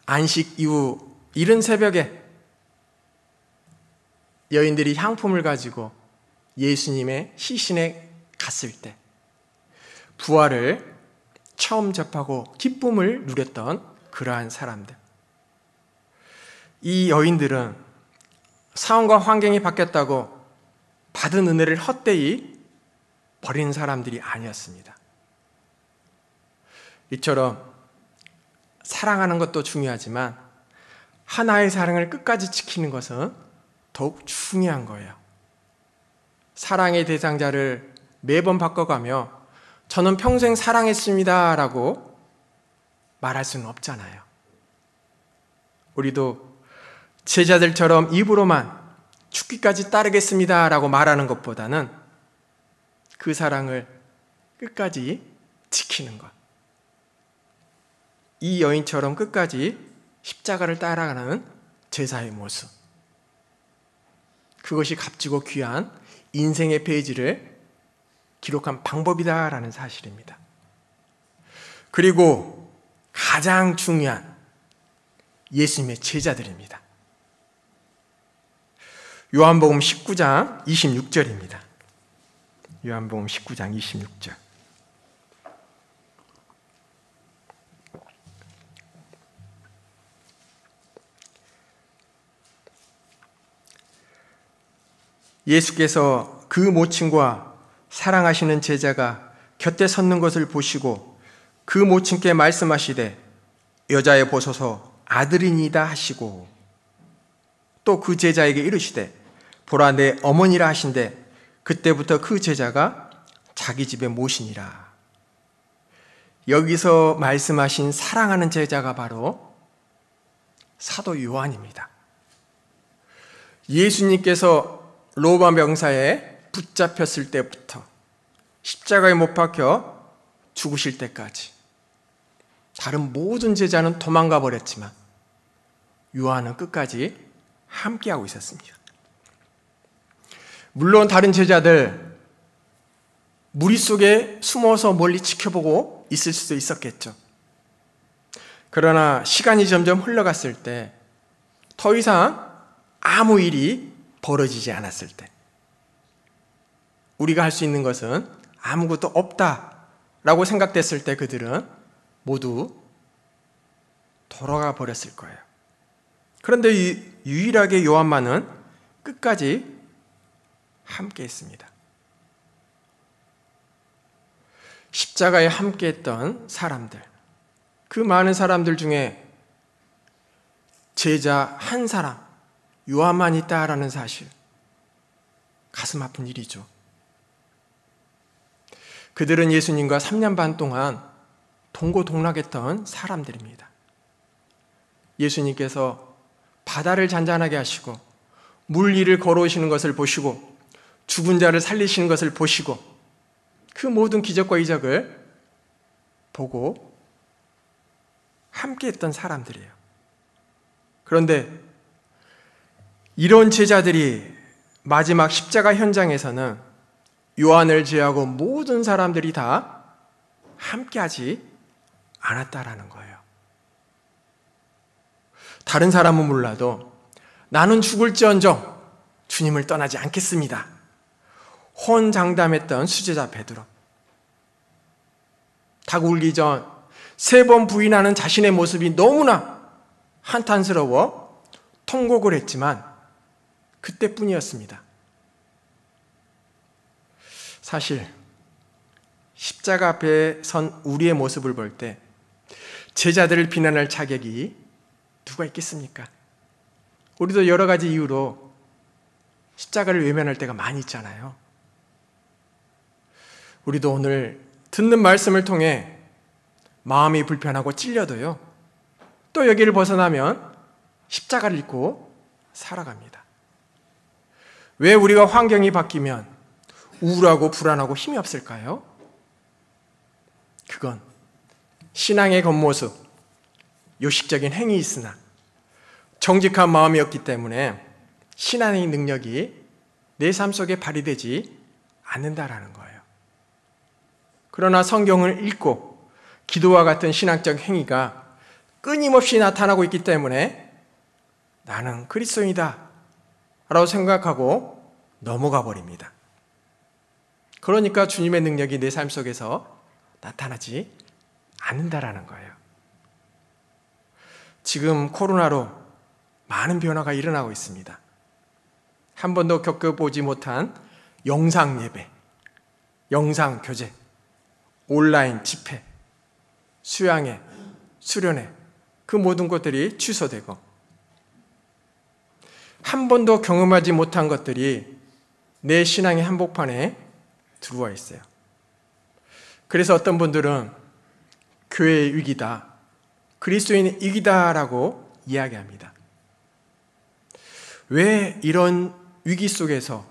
안식 이후 이른 새벽에 여인들이 향품을 가지고 예수님의 시신에 갔을 때 부활을 처음 접하고 기쁨을 누렸던 그러한 사람들. 이 여인들은 상황과 환경이 바뀌었다고 받은 은혜를 헛되이 버리는 사람들이 아니었습니다. 이처럼 사랑하는 것도 중요하지만 하나의 사랑을 끝까지 지키는 것은 더욱 중요한 거예요. 사랑의 대상자를 매번 바꿔가며 저는 평생 사랑했습니다 라고 말할 수는 없잖아요. 우리도 제자들처럼 입으로만 죽기까지 따르겠습니다 라고 말하는 것보다는 그 사랑을 끝까지 지키는 것, 이 여인처럼 끝까지 십자가를 따라가는 제사의 모습, 그것이 값지고 귀한 인생의 페이지를 기록한 방법이다라는 사실입니다. 그리고 가장 중요한 예수님의 제자들입니다. 요한복음 19장 26절입니다. 요한복음 19장 26절. 예수께서 그 모친과 사랑하시는 제자가 곁에 섰는 것을 보시고 그 모친께 말씀하시되 여자여 보소서 아들이니이다 하시고 또 그 제자에게 이르시되 보라 내 어머니라 하신대 그때부터 그 제자가 자기 집에 모시니라. 여기서 말씀하신 사랑하는 제자가 바로 사도 요한입니다. 예수님께서 로마 병사에 붙잡혔을 때부터 십자가에 못 박혀 죽으실 때까지 다른 모든 제자는 도망가 버렸지만 요한은 끝까지 함께하고 있었습니다. 물론 다른 제자들 무리 속에 숨어서 멀리 지켜보고 있을 수도 있었겠죠. 그러나 시간이 점점 흘러갔을 때 더 이상 아무 일이 벌어지지 않았을 때, 우리가 할 수 있는 것은 아무것도 없다라고 생각됐을 때 그들은 모두 돌아가 버렸을 거예요. 그런데 유일하게 요한만은 끝까지 함께 했습니다. 십자가에 함께 했던 사람들, 그 많은 사람들 중에 제자 한 사람, 요한만 있다라는 사실, 가슴 아픈 일이죠. 그들은 예수님과 3년 반 동안 동고동락했던 사람들입니다. 예수님께서 바다를 잔잔하게 하시고 물 위를 걸어오시는 것을 보시고 죽은 자를 살리시는 것을 보시고 그 모든 기적과 이적을 보고 함께 했던 사람들이에요. 그런데 이런 제자들이 마지막 십자가 현장에서는 요한을 제외하고 모든 사람들이 다 함께하지 않았다라는 거예요. 다른 사람은 몰라도 나는 죽을지언정 주님을 떠나지 않겠습니다. 혼장담했던 수제자 베드로. 닭 울기 전 3번 부인하는 자신의 모습이 너무나 한탄스러워 통곡을 했지만 그때뿐이었습니다. 사실 십자가 앞에 선 우리의 모습을 볼 때 제자들을 비난할 자격이 누가 있겠습니까? 우리도 여러 가지 이유로 십자가를 외면할 때가 많이 있잖아요. 우리도 오늘 듣는 말씀을 통해 마음이 불편하고 찔려도요, 또 여기를 벗어나면 십자가를 입고 살아갑니다. 왜 우리가 환경이 바뀌면 우울하고 불안하고 힘이 없을까요? 그건 신앙의 겉모습, 요식적인 행위 있으나 정직한 마음이었기 때문에 신앙의 능력이 내 삶 속에 발휘되지 않는다라는 거예요. 그러나 성경을 읽고 기도와 같은 신앙적 행위가 끊임없이 나타나고 있기 때문에 나는 그리스도인이다 라고 생각하고 넘어가 버립니다. 그러니까 주님의 능력이 내 삶 속에서 나타나지 않는다라는 거예요. 지금 코로나로 많은 변화가 일어나고 있습니다. 한 번도 겪어보지 못한 영상 예배, 영상 교제, 온라인 집회, 수양회, 수련회, 그 모든 것들이 취소되고 한 번도 경험하지 못한 것들이 내 신앙의 한복판에 들어와 있어요. 그래서 어떤 분들은 교회의 위기다, 그리스도인의 위기다라고 이야기합니다. 왜 이런 위기 속에서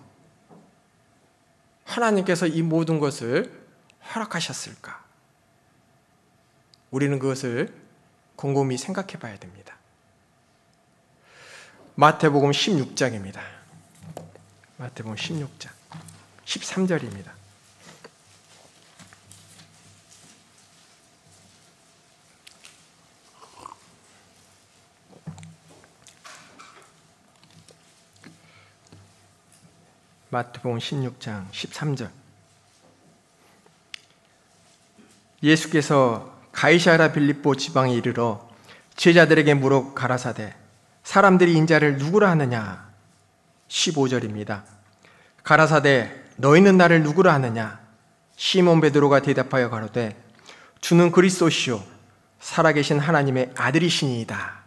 하나님께서 이 모든 것을 허락하셨을까? 우리는 그것을 곰곰이 생각해 봐야 됩니다. 마태복음 16장입니다. 마태복음 16장 13절입니다. 마태복음 16장 13절. 예수께서 가이사랴 빌립보 지방에 이르러 제자들에게 물어 가라사대 사람들이 인자를 누구라 하느냐? 15절입니다. 가라사대 너희는 나를 누구라 하느냐? 시몬 베드로가 대답하여 가로되 주는 그리스도시요 살아계신 하나님의 아들이시니이다.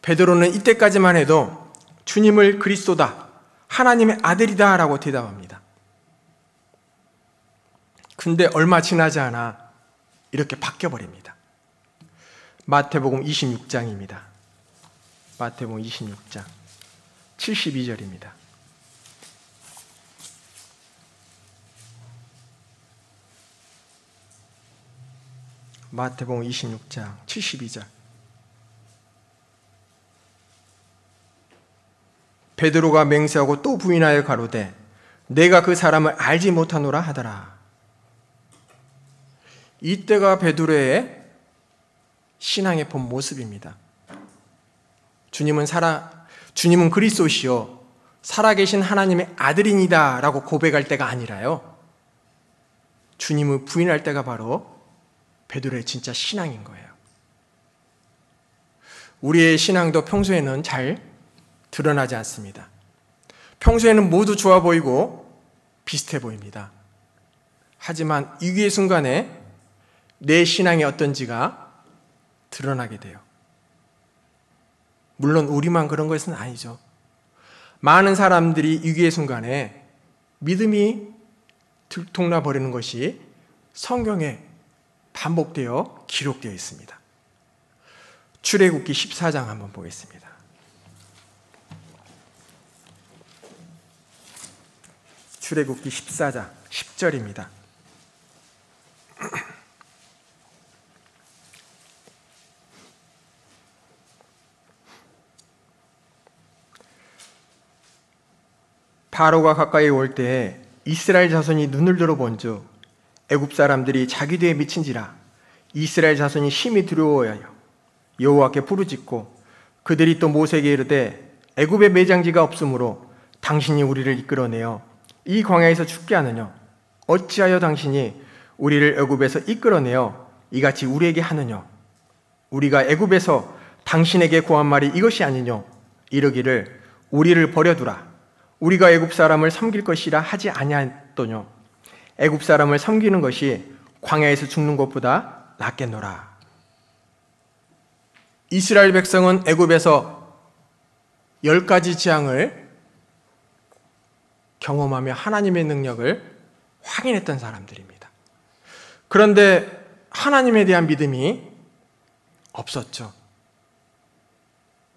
베드로는 이때까지만 해도 주님을 그리스도다, 하나님의 아들이다 라고 대답합니다. 근데 얼마 지나지 않아 이렇게 바뀌어버립니다. 마태복음 26장입니다. 마태복음 26장 72절입니다. 마태복음 26장 72절. 베드로가 맹세하고 또 부인하여 가로되 내가 그 사람을 알지 못하노라 하더라. 이때가 베드로의 신앙의 본 모습입니다. 주님은 그리스도시요 살아계신 하나님의 아들이니다 라고 고백할 때가 아니라요, 주님을 부인할 때가 바로 베드로의 진짜 신앙인 거예요. 우리의 신앙도 평소에는 잘 드러나지 않습니다. 평소에는 모두 좋아 보이고 비슷해 보입니다. 하지만 위기의 순간에 내 신앙이 어떤지가 드러나게 돼요. 물론 우리만 그런 것은 아니죠. 많은 사람들이 위기의 순간에 믿음이 들통나 버리는 것이 성경에 반복되어 기록되어 있습니다. 출애굽기 14장 한번 보겠습니다. 출애굽기 14장 10절입니다. 바로가 가까이 올 때 이스라엘 자손이 눈을 들어 본즉 애굽 사람들이 자기들에 미친지라 이스라엘 자손이 심히 두려워하여 여호와께 부르짖고 그들이 또 모세에게 이르되 애굽에 매장지가 없으므로 당신이 우리를 이끌어내어 이 광야에서 죽게 하느냐 어찌하여 당신이 우리를 애굽에서 이끌어내어 이같이 우리에게 하느냐 우리가 애굽에서 당신에게 구한 말이 이것이 아니뇨 이르기를 우리를 버려두라 우리가 애굽 사람을 섬길 것이라 하지 아니하였더뇨 애굽 사람을 섬기는 것이 광야에서 죽는 것보다 낫겠노라. 이스라엘 백성은 애굽에서 10가지 재앙을 경험하며 하나님의 능력을 확인했던 사람들입니다. 그런데 하나님에 대한 믿음이 없었죠.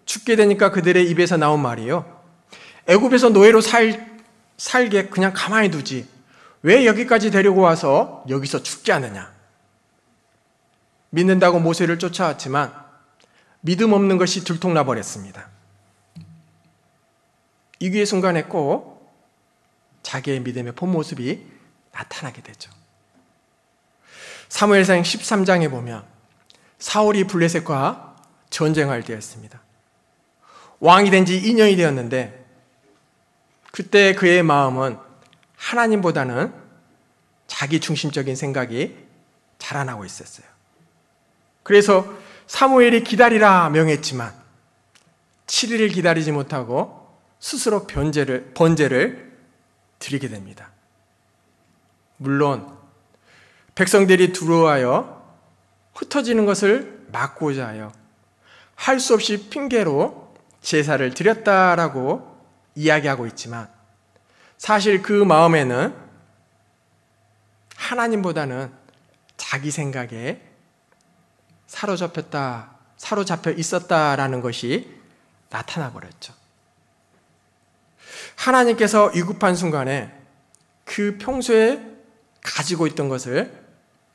죽게 되니까 그들의 입에서 나온 말이요, 애굽에서 노예로 살게 그냥 가만히 두지 왜 여기까지 데리고 와서 여기서 죽게 하느냐. 믿는다고 모세를 쫓아왔지만 믿음 없는 것이 들통나 버렸습니다. 위기의 순간에 꼭 자기의 믿음의 본 모습이 나타나게 되죠. 사무엘상 13장에 보면 사울이 블레셋과 전쟁할 때였습니다. 왕이 된 지 2년이 되었는데 그때 그의 마음은 하나님보다는 자기 중심적인 생각이 자라나고 있었어요. 그래서 사무엘이 기다리라 명했지만 7일을 기다리지 못하고 스스로 번제를 드리게 됩니다. 물론 백성들이 두려워하여 흩어지는 것을 막고자 하여 할 수 없이 핑계로 제사를 드렸다라고 이야기하고 있지만 사실 그 마음에는 하나님보다는 자기 생각에 사로잡혀 있었다라는 것이 나타나 버렸죠. 하나님께서 위급한 순간에 그 평소에 가지고 있던 것을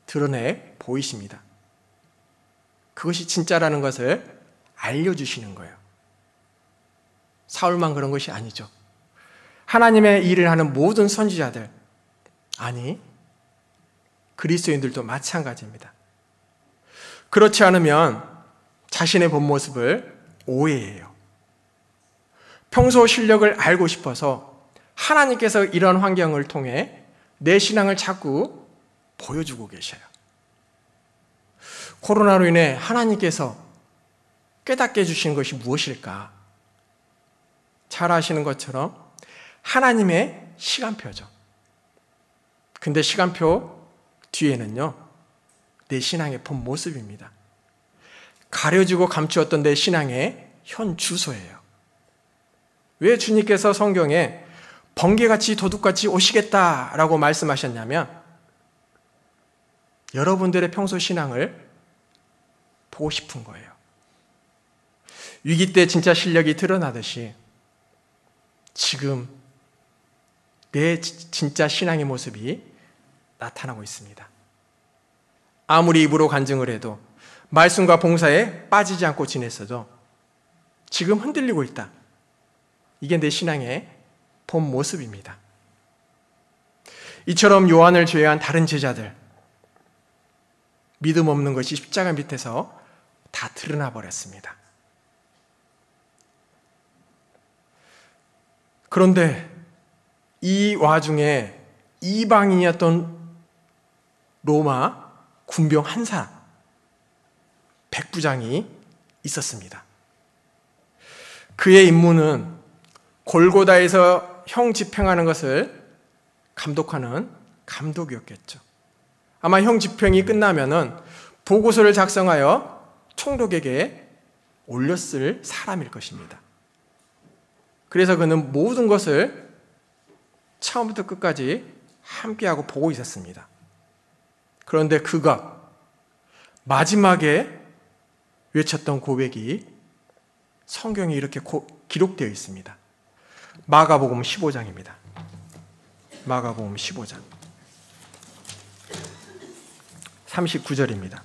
드러내 보이십니다. 그것이 진짜라는 것을 알려주시는 거예요. 사울만 그런 것이 아니죠. 하나님의 일을 하는 모든 선지자들, 아니 그리스도인들도 마찬가지입니다. 그렇지 않으면 자신의 본 모습을 오해해요. 평소 실력을 알고 싶어서 하나님께서 이런 환경을 통해 내 신앙을 자꾸 보여주고 계셔요. 코로나로 인해 하나님께서 깨닫게 해주신 것이 무엇일까? 잘 아시는 것처럼 하나님의 시간표죠. 근데 시간표 뒤에는요, 내 신앙의 본 모습입니다. 가려지고 감추었던 내 신앙의 현 주소예요. 왜 주님께서 성경에 번개같이 도둑같이 오시겠다라고 말씀하셨냐면 여러분들의 평소 신앙을 보고 싶은 거예요. 위기 때 진짜 실력이 드러나듯이 지금 내 진짜 신앙의 모습이 나타나고 있습니다. 아무리 입으로 간증을 해도 말씀과 봉사에 빠지지 않고 지냈어도 지금 흔들리고 있다. 이게 내 신앙의 본 모습입니다. 이처럼 요한을 제외한 다른 제자들, 믿음 없는 것이 십자가 밑에서 다 드러나 버렸습니다. 그런데 이 와중에 이방인이었던 로마 군병 한 사람, 백부장이 있었습니다. 그의 임무는 골고다에서 형 집행하는 것을 감독하는 감독이었겠죠. 아마 형 집행이 끝나면은 보고서를 작성하여 총독에게 올렸을 사람일 것입니다. 그래서 그는 모든 것을 처음부터 끝까지 함께하고 보고 있었습니다. 그런데 그가 마지막에 외쳤던 고백이 성경에 이렇게 기록되어 있습니다. 마가복음 15장입니다. 마가복음 15장 39절입니다.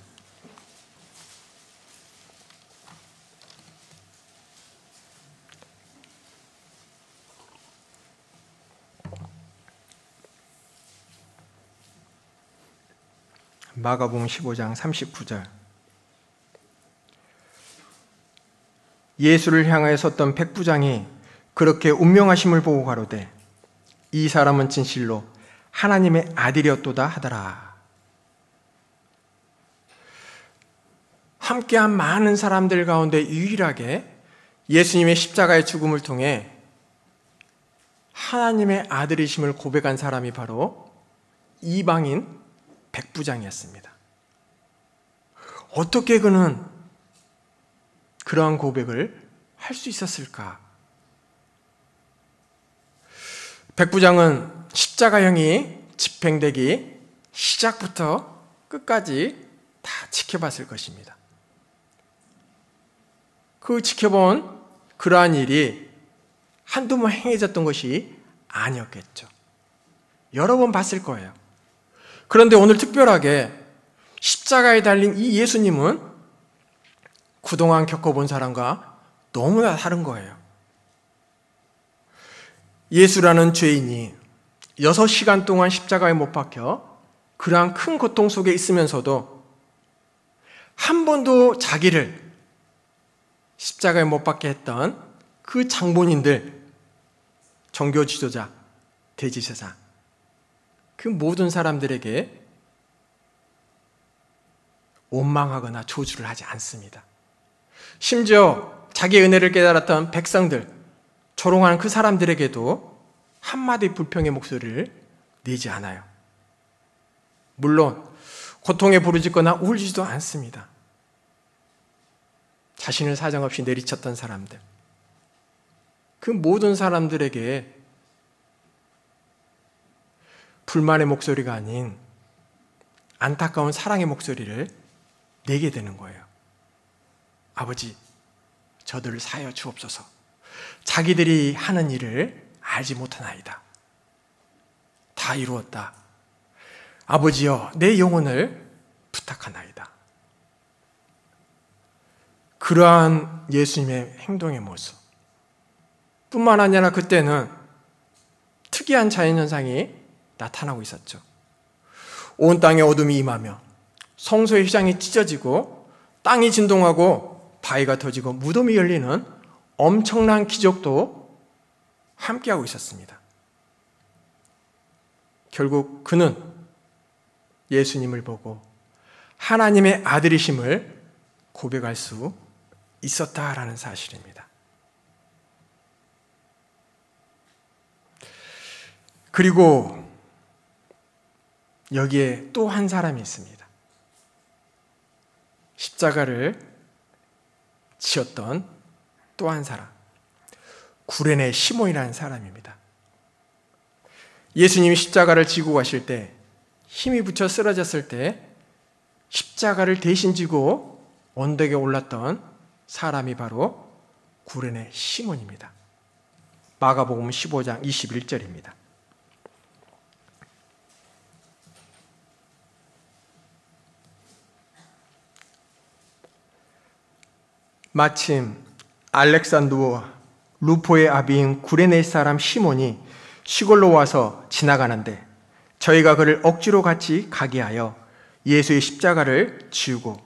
마가복음 15장 39절. 예수를 향하여 섰던 백부장이 그렇게 운명하심을 보고 가로되 이 사람은 진실로 하나님의 아들이었도다 하더라. 함께한 많은 사람들 가운데 유일하게 예수님의 십자가의 죽음을 통해 하나님의 아들이심을 고백한 사람이 바로 이방인 백부장이었습니다. 어떻게 그는 그러한 고백을 할 수 있었을까? 백부장은 십자가형이 집행되기 시작부터 끝까지 다 지켜봤을 것입니다. 그 지켜본 그러한 일이 한두 번 행해졌던 것이 아니었겠죠. 여러 번 봤을 거예요. 그런데 오늘 특별하게 십자가에 달린 이 예수님은 그동안 겪어본 사람과 너무나 다른 거예요. 예수라는 죄인이 6시간 동안 십자가에 못 박혀 그러한 큰 고통 속에 있으면서도 한 번도 자기를 십자가에 못 박게 했던 그 장본인들, 종교 지도자, 대제사장, 그 모든 사람들에게 원망하거나 조주를 하지 않습니다. 심지어 자기의 은혜를 깨달았던 백성들, 조롱하는 그 사람들에게도 한마디 불평의 목소리를 내지 않아요. 물론 고통에 부르짖거나 울지도 않습니다. 자신을 사정없이 내리쳤던 사람들, 그 모든 사람들에게 불만의 목소리가 아닌 안타까운 사랑의 목소리를 내게 되는 거예요. 아버지, 저들을 사하여 주옵소서. 자기들이 하는 일을 알지 못하나이다. 다 이루었다. 아버지여, 내 영혼을 부탁하나이다. 그러한 예수님의 행동의 모습 뿐만 아니라 그때는 특이한 자연현상이 나타나고 있었죠. 온 땅에 어둠이 임하며 성소의 휘장이 찢어지고 땅이 진동하고 바위가 터지고 무덤이 열리는 엄청난 기적도 함께하고 있었습니다. 결국 그는 예수님을 보고 하나님의 아들이심을 고백할 수 있었다라는 사실입니다. 그리고 여기에 또 한 사람이 있습니다. 십자가를 지었던 또 한 사람, 구레네 시몬이라는 사람입니다. 예수님이 십자가를 지고 가실 때, 힘이 붙여 쓰러졌을 때 십자가를 대신 지고 언덕에 올랐던 사람이 바로 구레네 시몬입니다. 마가복음 15장 21절입니다. 마침 알렉산드로와 루포의 아비인 구레네 사람 시몬이 시골로 와서 지나가는데 저희가 그를 억지로 같이 가게 하여 예수의 십자가를 지우고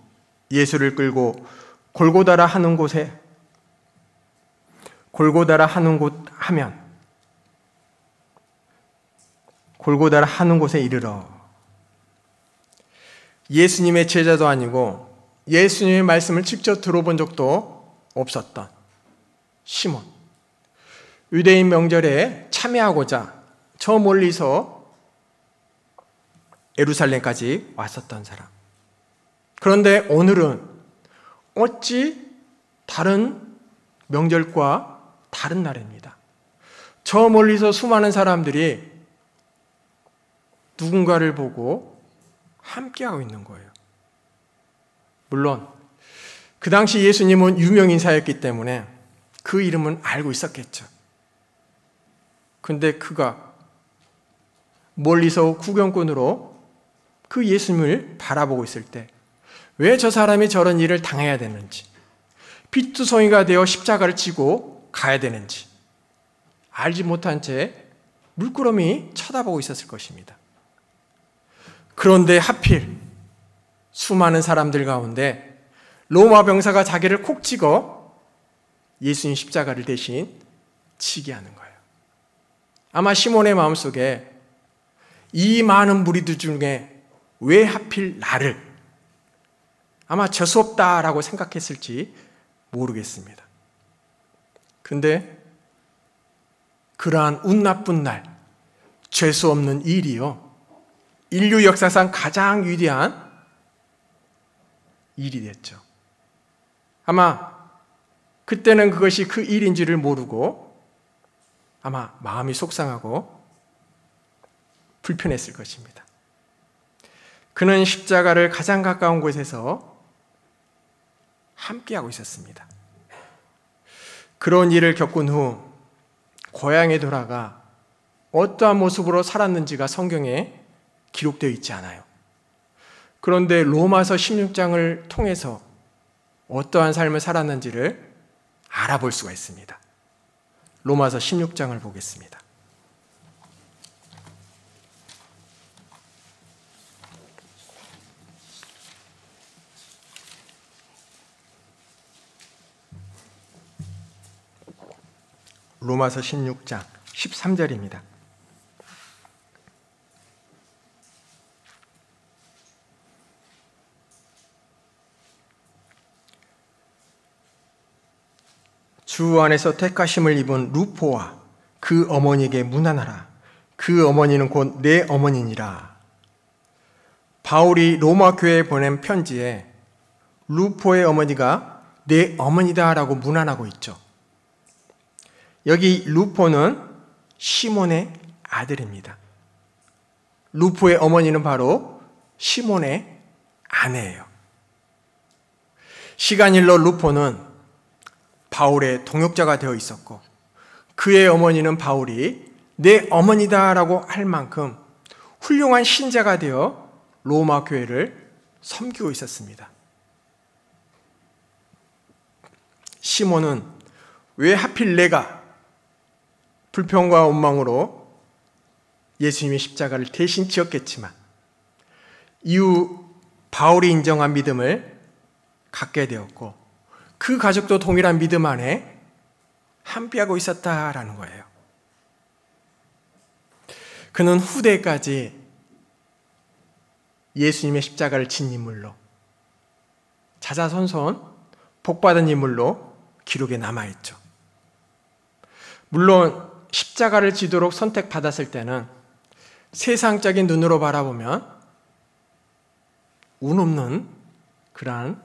예수를 끌고 골고다라 하는 곳 하면 골고다를 하는 곳에 이르러. 예수님의 제자도 아니고 예수님의 말씀을 직접 들어본 적도 없었던 시몬, 유대인 명절에 참여하고자 저 멀리서 예루살렘까지 왔었던 사람. 그런데 오늘은 어찌 다른 명절과 다른 날입니다. 저 멀리서 수많은 사람들이 누군가를 보고 함께하고 있는 거예요. 물론 그 당시 예수님은 유명인사였기 때문에 그 이름은 알고 있었겠죠. 근데 그가 멀리서 구경꾼으로 그 예수님을 바라보고 있을 때 왜 저 사람이 저런 일을 당해야 되는지, 빚두성이가 되어 십자가를 지고 가야 되는지 알지 못한 채 물끄러미 쳐다보고 있었을 것입니다. 그런데 하필 수많은 사람들 가운데 로마 병사가 자기를 콕 찍어 예수님 십자가를 대신 지게 하는 거예요. 아마 시몬의 마음속에 이 많은 무리들 중에 왜 하필 나를, 아마 재수없다라고 생각했을지 모르겠습니다. 근데 그러한 운 나쁜 날, 재수없는 일이요, 인류 역사상 가장 위대한 일이 됐죠. 아마 그때는 그것이 그 일인지를 모르고 아마 마음이 속상하고 불편했을 것입니다. 그는 십자가를 가장 가까운 곳에서 함께하고 있었습니다. 그런 일을 겪은 후 고향에 돌아가 어떠한 모습으로 살았는지가 성경에 기록되어 있지 않아요. 그런데 로마서 16장을 통해서 어떠한 삶을 살았는지를 알아볼 수가 있습니다. 로마서 16장을 보겠습니다. 로마서 16장 13절입니다. 주 안에서 택하심을 입은 루포와 그 어머니에게 문안하라. 그 어머니는 곧 내 어머니니라. 바울이 로마 교회에 보낸 편지에 루포의 어머니가 내 어머니다 라고 문안하고 있죠. 여기 루포는 시몬의 아들입니다. 루포의 어머니는 바로 시몬의 아내예요. 시간이 흘러 루포는 바울의 동역자가 되어 있었고 그의 어머니는 바울이 내 어머니다라고 할 만큼 훌륭한 신자가 되어 로마 교회를 섬기고 있었습니다. 시몬은 왜 하필 내가 불평과 원망으로 예수님의 십자가를 대신 지었겠지만 이후 바울이 인정한 믿음을 갖게 되었고 그 가족도 동일한 믿음 안에 함께하고 있었다라는 거예요. 그는 후대까지 예수님의 십자가를 진 인물로 자자손손 복받은 인물로 기록에 남아있죠. 물론 십자가를 지도록 선택받았을 때는 세상적인 눈으로 바라보면 운 없는 그러한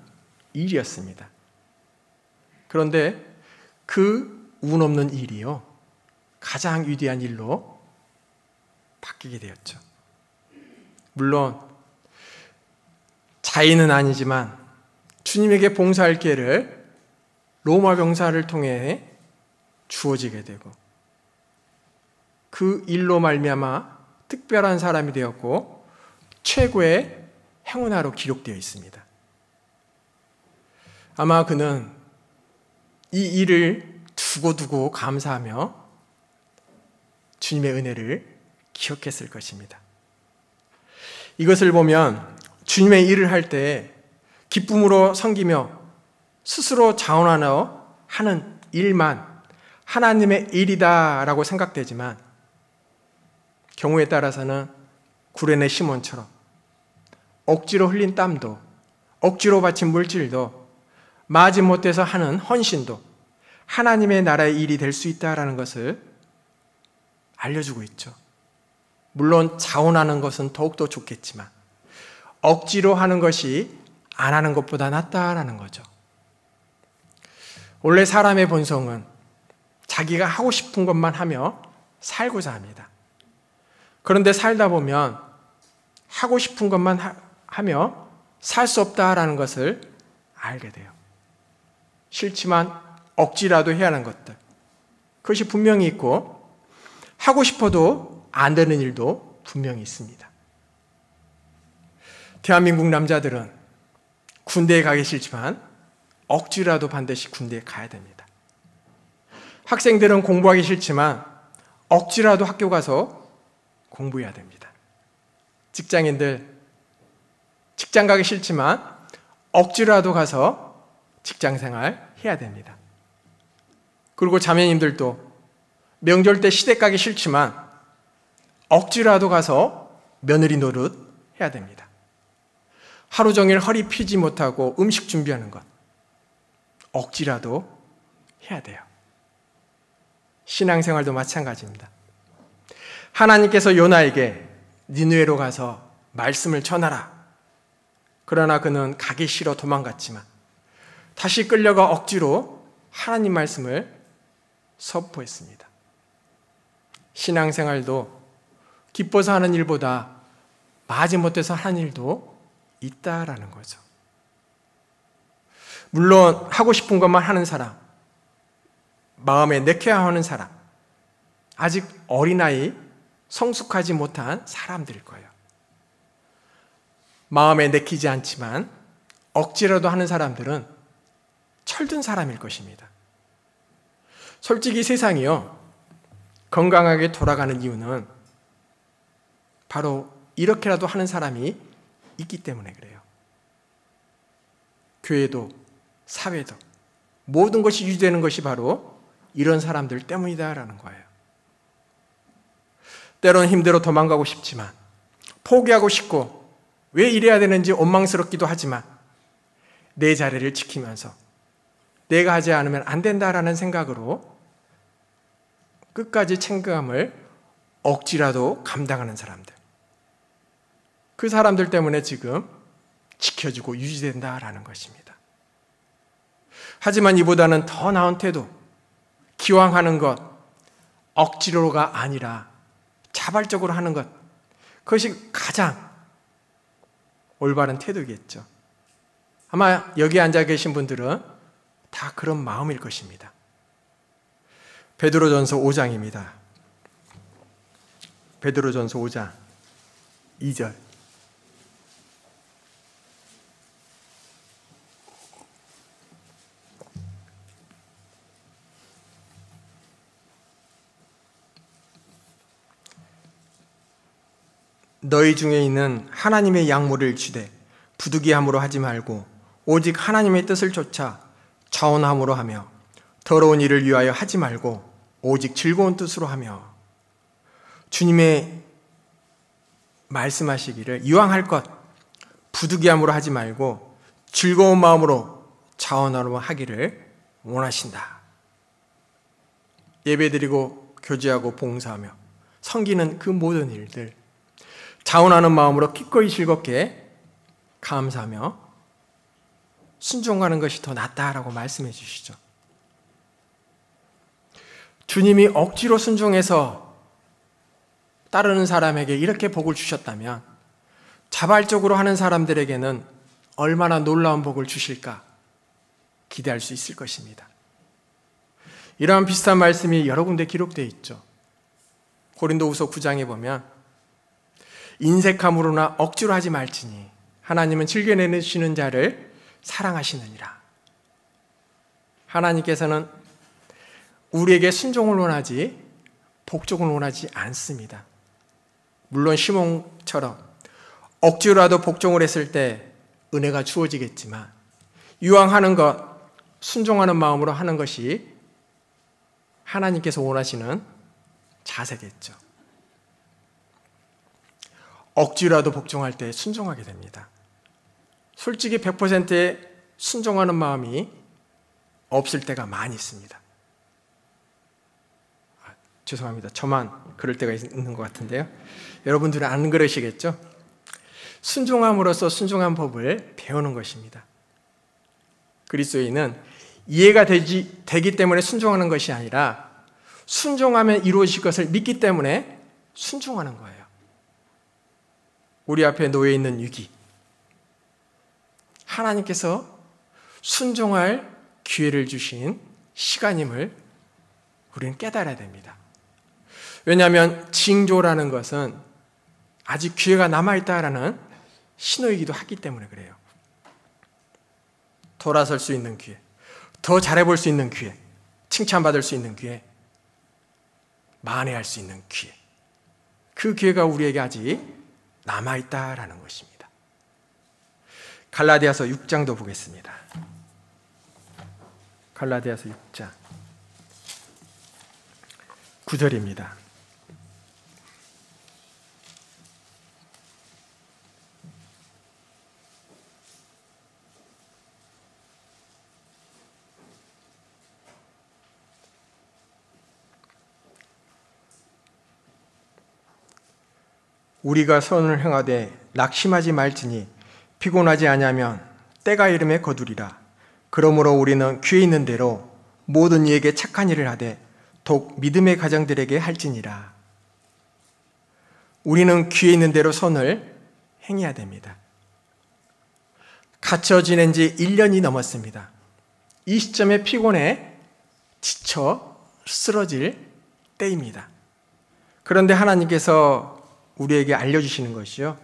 일이었습니다. 그런데 그 운 없는 일이요 가장 위대한 일로 바뀌게 되었죠. 물론 자의는 아니지만 주님에게 봉사할 기회를 로마 병사를 통해 주어지게 되고 그 일로 말미암아 특별한 사람이 되었고 최고의 행운아로 기록되어 있습니다. 아마 그는 이 일을 두고두고 감사하며 주님의 은혜를 기억했을 것입니다. 이것을 보면 주님의 일을 할 때 기쁨으로 섬기며 스스로 자원하며 하는 일만 하나님의 일이다라고 생각되지만 경우에 따라서는 구레네 시몬처럼 억지로 흘린 땀도, 억지로 바친 물질도, 마지못해서 하는 헌신도 하나님의 나라의 일이 될 수 있다라는 것을 알려주고 있죠. 물론 자원하는 것은 더욱더 좋겠지만 억지로 하는 것이 안 하는 것보다 낫다라는 거죠. 원래 사람의 본성은 자기가 하고 싶은 것만 하며 살고자 합니다. 그런데 살다 보면 하고 싶은 것만 하며 살 수 없다라는 것을 알게 돼요. 싫지만 억지라도 해야 하는 것들, 그것이 분명히 있고 하고 싶어도 안 되는 일도 분명히 있습니다. 대한민국 남자들은 군대에 가기 싫지만 억지라도 반드시 군대에 가야 됩니다. 학생들은 공부하기 싫지만 억지라도 학교 가서 공부해야 됩니다. 직장인들 직장 가기 싫지만 억지라도 가서 직장 생활 해야 됩니다. 그리고 자매님들도 명절 때 시댁 가기 싫지만 억지라도 가서 며느리 노릇 해야 됩니다. 하루 종일 허리 펴지 못하고 음식 준비하는 것 억지라도 해야 돼요. 신앙생활도 마찬가지입니다. 하나님께서 요나에게 니느웨로 가서 말씀을 전하라. 그러나 그는 가기 싫어 도망갔지만 다시 끌려가 억지로 하나님 말씀을 선포했습니다. 신앙생활도 기뻐서 하는 일보다 마지못해서 하는 일도 있다라는 거죠. 물론 하고 싶은 것만 하는 사람, 마음에 내켜야 하는 사람, 아직 어린아이, 성숙하지 못한 사람들일 거예요. 마음에 내키지 않지만 억지라도 하는 사람들은 철든 사람일 것입니다. 솔직히 세상이요, 건강하게 돌아가는 이유는 바로 이렇게라도 하는 사람이 있기 때문에 그래요. 교회도 사회도 모든 것이 유지되는 것이 바로 이런 사람들 때문이다라는 거예요. 때로는 힘들어 도망가고 싶지만, 포기하고 싶고 왜 이래야 되는지 원망스럽기도 하지만 내 자리를 지키면서 내가 하지 않으면 안 된다라는 생각으로 끝까지 책임감을 억지라도 감당하는 사람들, 그 사람들 때문에 지금 지켜주고 유지된다라는 것입니다. 하지만 이보다는 더 나은 태도, 기왕 하는 것, 억지로가 아니라 자발적으로 하는 것, 그것이 가장 올바른 태도겠죠. 아마 여기 앉아 계신 분들은 다 그런 마음일 것입니다. 베드로전서 5장입니다. 베드로전서 5장 2절. 너희 중에 있는 하나님의 약물을 주되 부득이함으로 하지 말고 오직 하나님의 뜻을 쫓아 자원함으로 하며 더러운 일을 위하여 하지 말고 오직 즐거운 뜻으로 하며. 주님의 말씀하시기를 이왕 할 것 부득이함으로 하지 말고 즐거운 마음으로 자원함으로 하기를 원하신다. 예배드리고 교제하고 봉사하며 섬기는 그 모든 일들, 자원하는 마음으로 기꺼이 즐겁게 감사하며 순종하는 것이 더 낫다라고 말씀해 주시죠. 주님이 억지로 순종해서 따르는 사람에게 이렇게 복을 주셨다면 자발적으로 하는 사람들에게는 얼마나 놀라운 복을 주실까 기대할 수 있을 것입니다. 이러한 비슷한 말씀이 여러 군데 기록되어 있죠. 고린도후서 9장에 보면 인색함으로나 억지로 하지 말지니 하나님은 즐겨내시는 자를 사랑하시느니라. 하나님께서는 우리에게 순종을 원하지 복종을 원하지 않습니다. 물론 시몬처럼 억지로라도 복종을 했을 때 은혜가 주어지겠지만 이왕 하는 것, 순종하는 마음으로 하는 것이 하나님께서 원하시는 자세겠죠. 억지로라도 복종할 때 순종하게 됩니다. 솔직히 100%의 순종하는 마음이 없을 때가 많이 있습니다. 죄송합니다. 저만 그럴 때가 있는 것 같은데요. 여러분들은 안 그러시겠죠? 순종함으로써 순종한 법을 배우는 것입니다. 그리스도인은 이해가 되기 때문에 순종하는 것이 아니라 순종하면 이루어질 것을 믿기 때문에 순종하는 거예요. 우리 앞에 놓여 있는 위기, 하나님께서 순종할 기회를 주신 시간임을 우리는 깨달아야 됩니다. 왜냐하면 징조라는 것은 아직 기회가 남아있다라는 신호이기도 하기 때문에 그래요. 돌아설 수 있는 기회, 더 잘해볼 수 있는 기회, 칭찬받을 수 있는 기회, 만회할 수 있는 기회, 그 기회가 우리에게 아직 남아있다라는 것입니다. 갈라디아서 6장도 보겠습니다. 갈라디아서 6장 9절입니다. 우리가 선을 행하되 낙심하지 말지니 피곤하지 아니하면 때가 이름에 거두리라. 그러므로 우리는 귀에 있는 대로 모든 이에게 착한 일을 하되 독 믿음의 가정들에게 할지니라. 우리는 귀에 있는 대로 선을 행해야 됩니다. 갇혀 지낸 지 1년이 넘었습니다. 이 시점에 피곤해 지쳐 쓰러질 때입니다. 그런데 하나님께서 우리에게 알려주시는 것이요,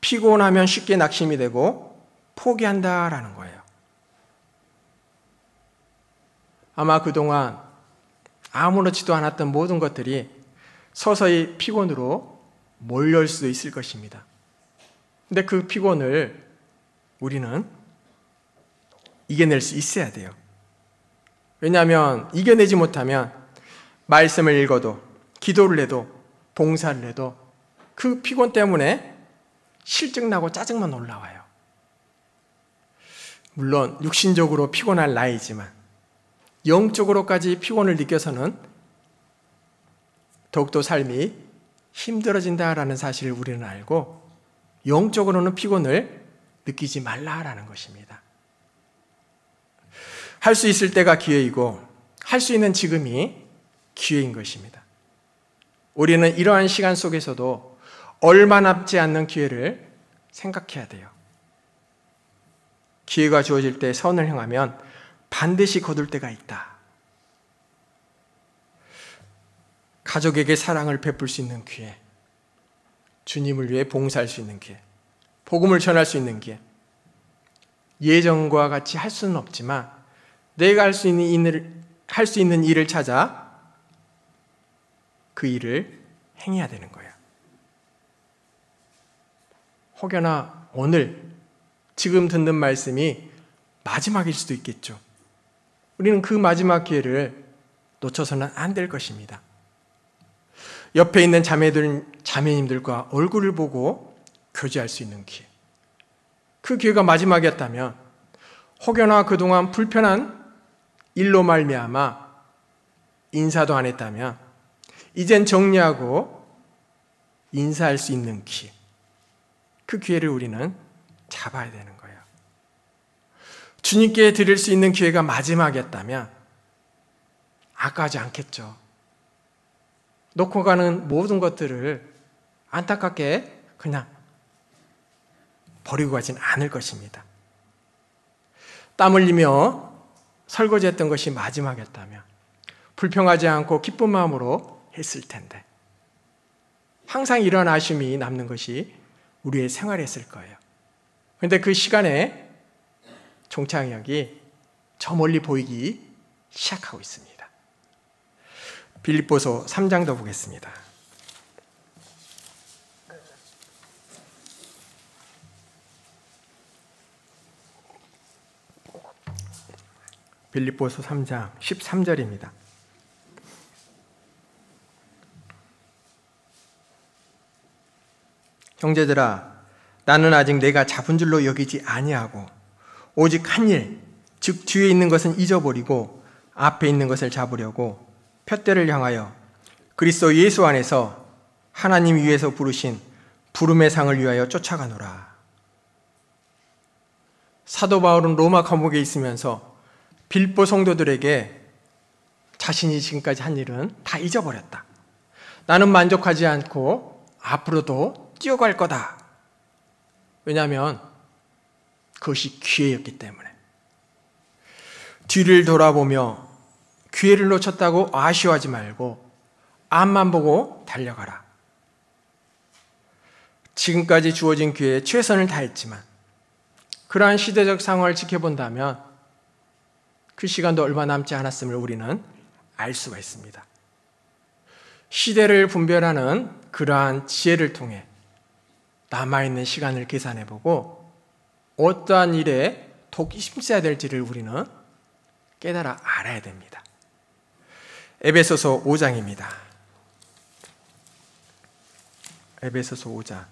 피곤하면 쉽게 낙심이 되고 포기한다라는 거예요. 아마 그동안 아무렇지도 않았던 모든 것들이 서서히 피곤으로 몰려올 수도 있을 것입니다. 근데 그 피곤을 우리는 이겨낼 수 있어야 돼요. 왜냐하면 이겨내지 못하면 말씀을 읽어도, 기도를 해도, 봉사를 해도 그 피곤 때문에 실증나고 짜증만 올라와요. 물론 육신적으로 피곤할 나이지만 영적으로까지 피곤을 느껴서는 더욱더 삶이 힘들어진다라는 사실을 우리는 알고 영적으로는 피곤을 느끼지 말라라는 것입니다. 할 수 있을 때가 기회이고 할 수 있는 지금이 기회인 것입니다. 우리는 이러한 시간 속에서도 얼마 남지 않는 기회를 생각해야 돼요. 기회가 주어질 때 선을 행하면 반드시 거둘 때가 있다. 가족에게 사랑을 베풀 수 있는 기회, 주님을 위해 봉사할 수 있는 기회, 복음을 전할 수 있는 기회. 예전과 같이 할 수는 없지만 내가 할 수 있는 일을 찾아 그 일을 행해야 되는 거예요. 혹여나 오늘 지금 듣는 말씀이 마지막일 수도 있겠죠. 우리는 그 마지막 기회를 놓쳐서는 안 될 것입니다. 옆에 있는 자매님들과 얼굴을 보고 교제할 수 있는 기회, 그 기회가 마지막이었다면 혹여나 그동안 불편한 일로 말미암아 인사도 안 했다면 이젠 정리하고 인사할 수 있는 기회, 그 기회를 우리는 잡아야 되는 거예요. 주님께 드릴 수 있는 기회가 마지막이었다면 아까워하지 않겠죠. 놓고 가는 모든 것들을 안타깝게 그냥 버리고 가진 않을 것입니다. 땀 흘리며 설거지했던 것이 마지막이었다면 불평하지 않고 기쁜 마음으로 했을 텐데 항상 이런 아쉬움이 남는 것이 우리의 생활이었을 거예요. 그런데 그 시간에 종착역이 저 멀리 보이기 시작하고 있습니다. 빌립보서 3장도 보겠습니다. 빌립보서 3장 13절입니다. 형제들아, 나는 아직 내가 잡은 줄로 여기지 아니하고 오직 한 일, 즉 뒤에 있는 것은 잊어버리고 앞에 있는 것을 잡으려고 푯대를 향하여 그리스도 예수 안에서 하나님 위에서 부르신 부름의 상을 위하여 쫓아가노라. 사도 바울은 로마 감옥에 있으면서 빌보 성도들에게 자신이 지금까지 한 일은 다 잊어버렸다. 나는 만족하지 않고 앞으로도 뛰어갈 거다. 왜냐하면 그것이 기회였기 때문에. 뒤를 돌아보며 기회를 놓쳤다고 아쉬워하지 말고 앞만 보고 달려가라. 지금까지 주어진 기회에 최선을 다했지만 그러한 시대적 상황을 지켜본다면 그 시간도 얼마 남지 않았음을 우리는 알 수가 있습니다. 시대를 분별하는 그러한 지혜를 통해 남아있는 시간을 계산해보고 어떠한 일에 독 힘써야 될지를 우리는 깨달아 알아야 됩니다. 에베소서 5장입니다. 에베소서 5장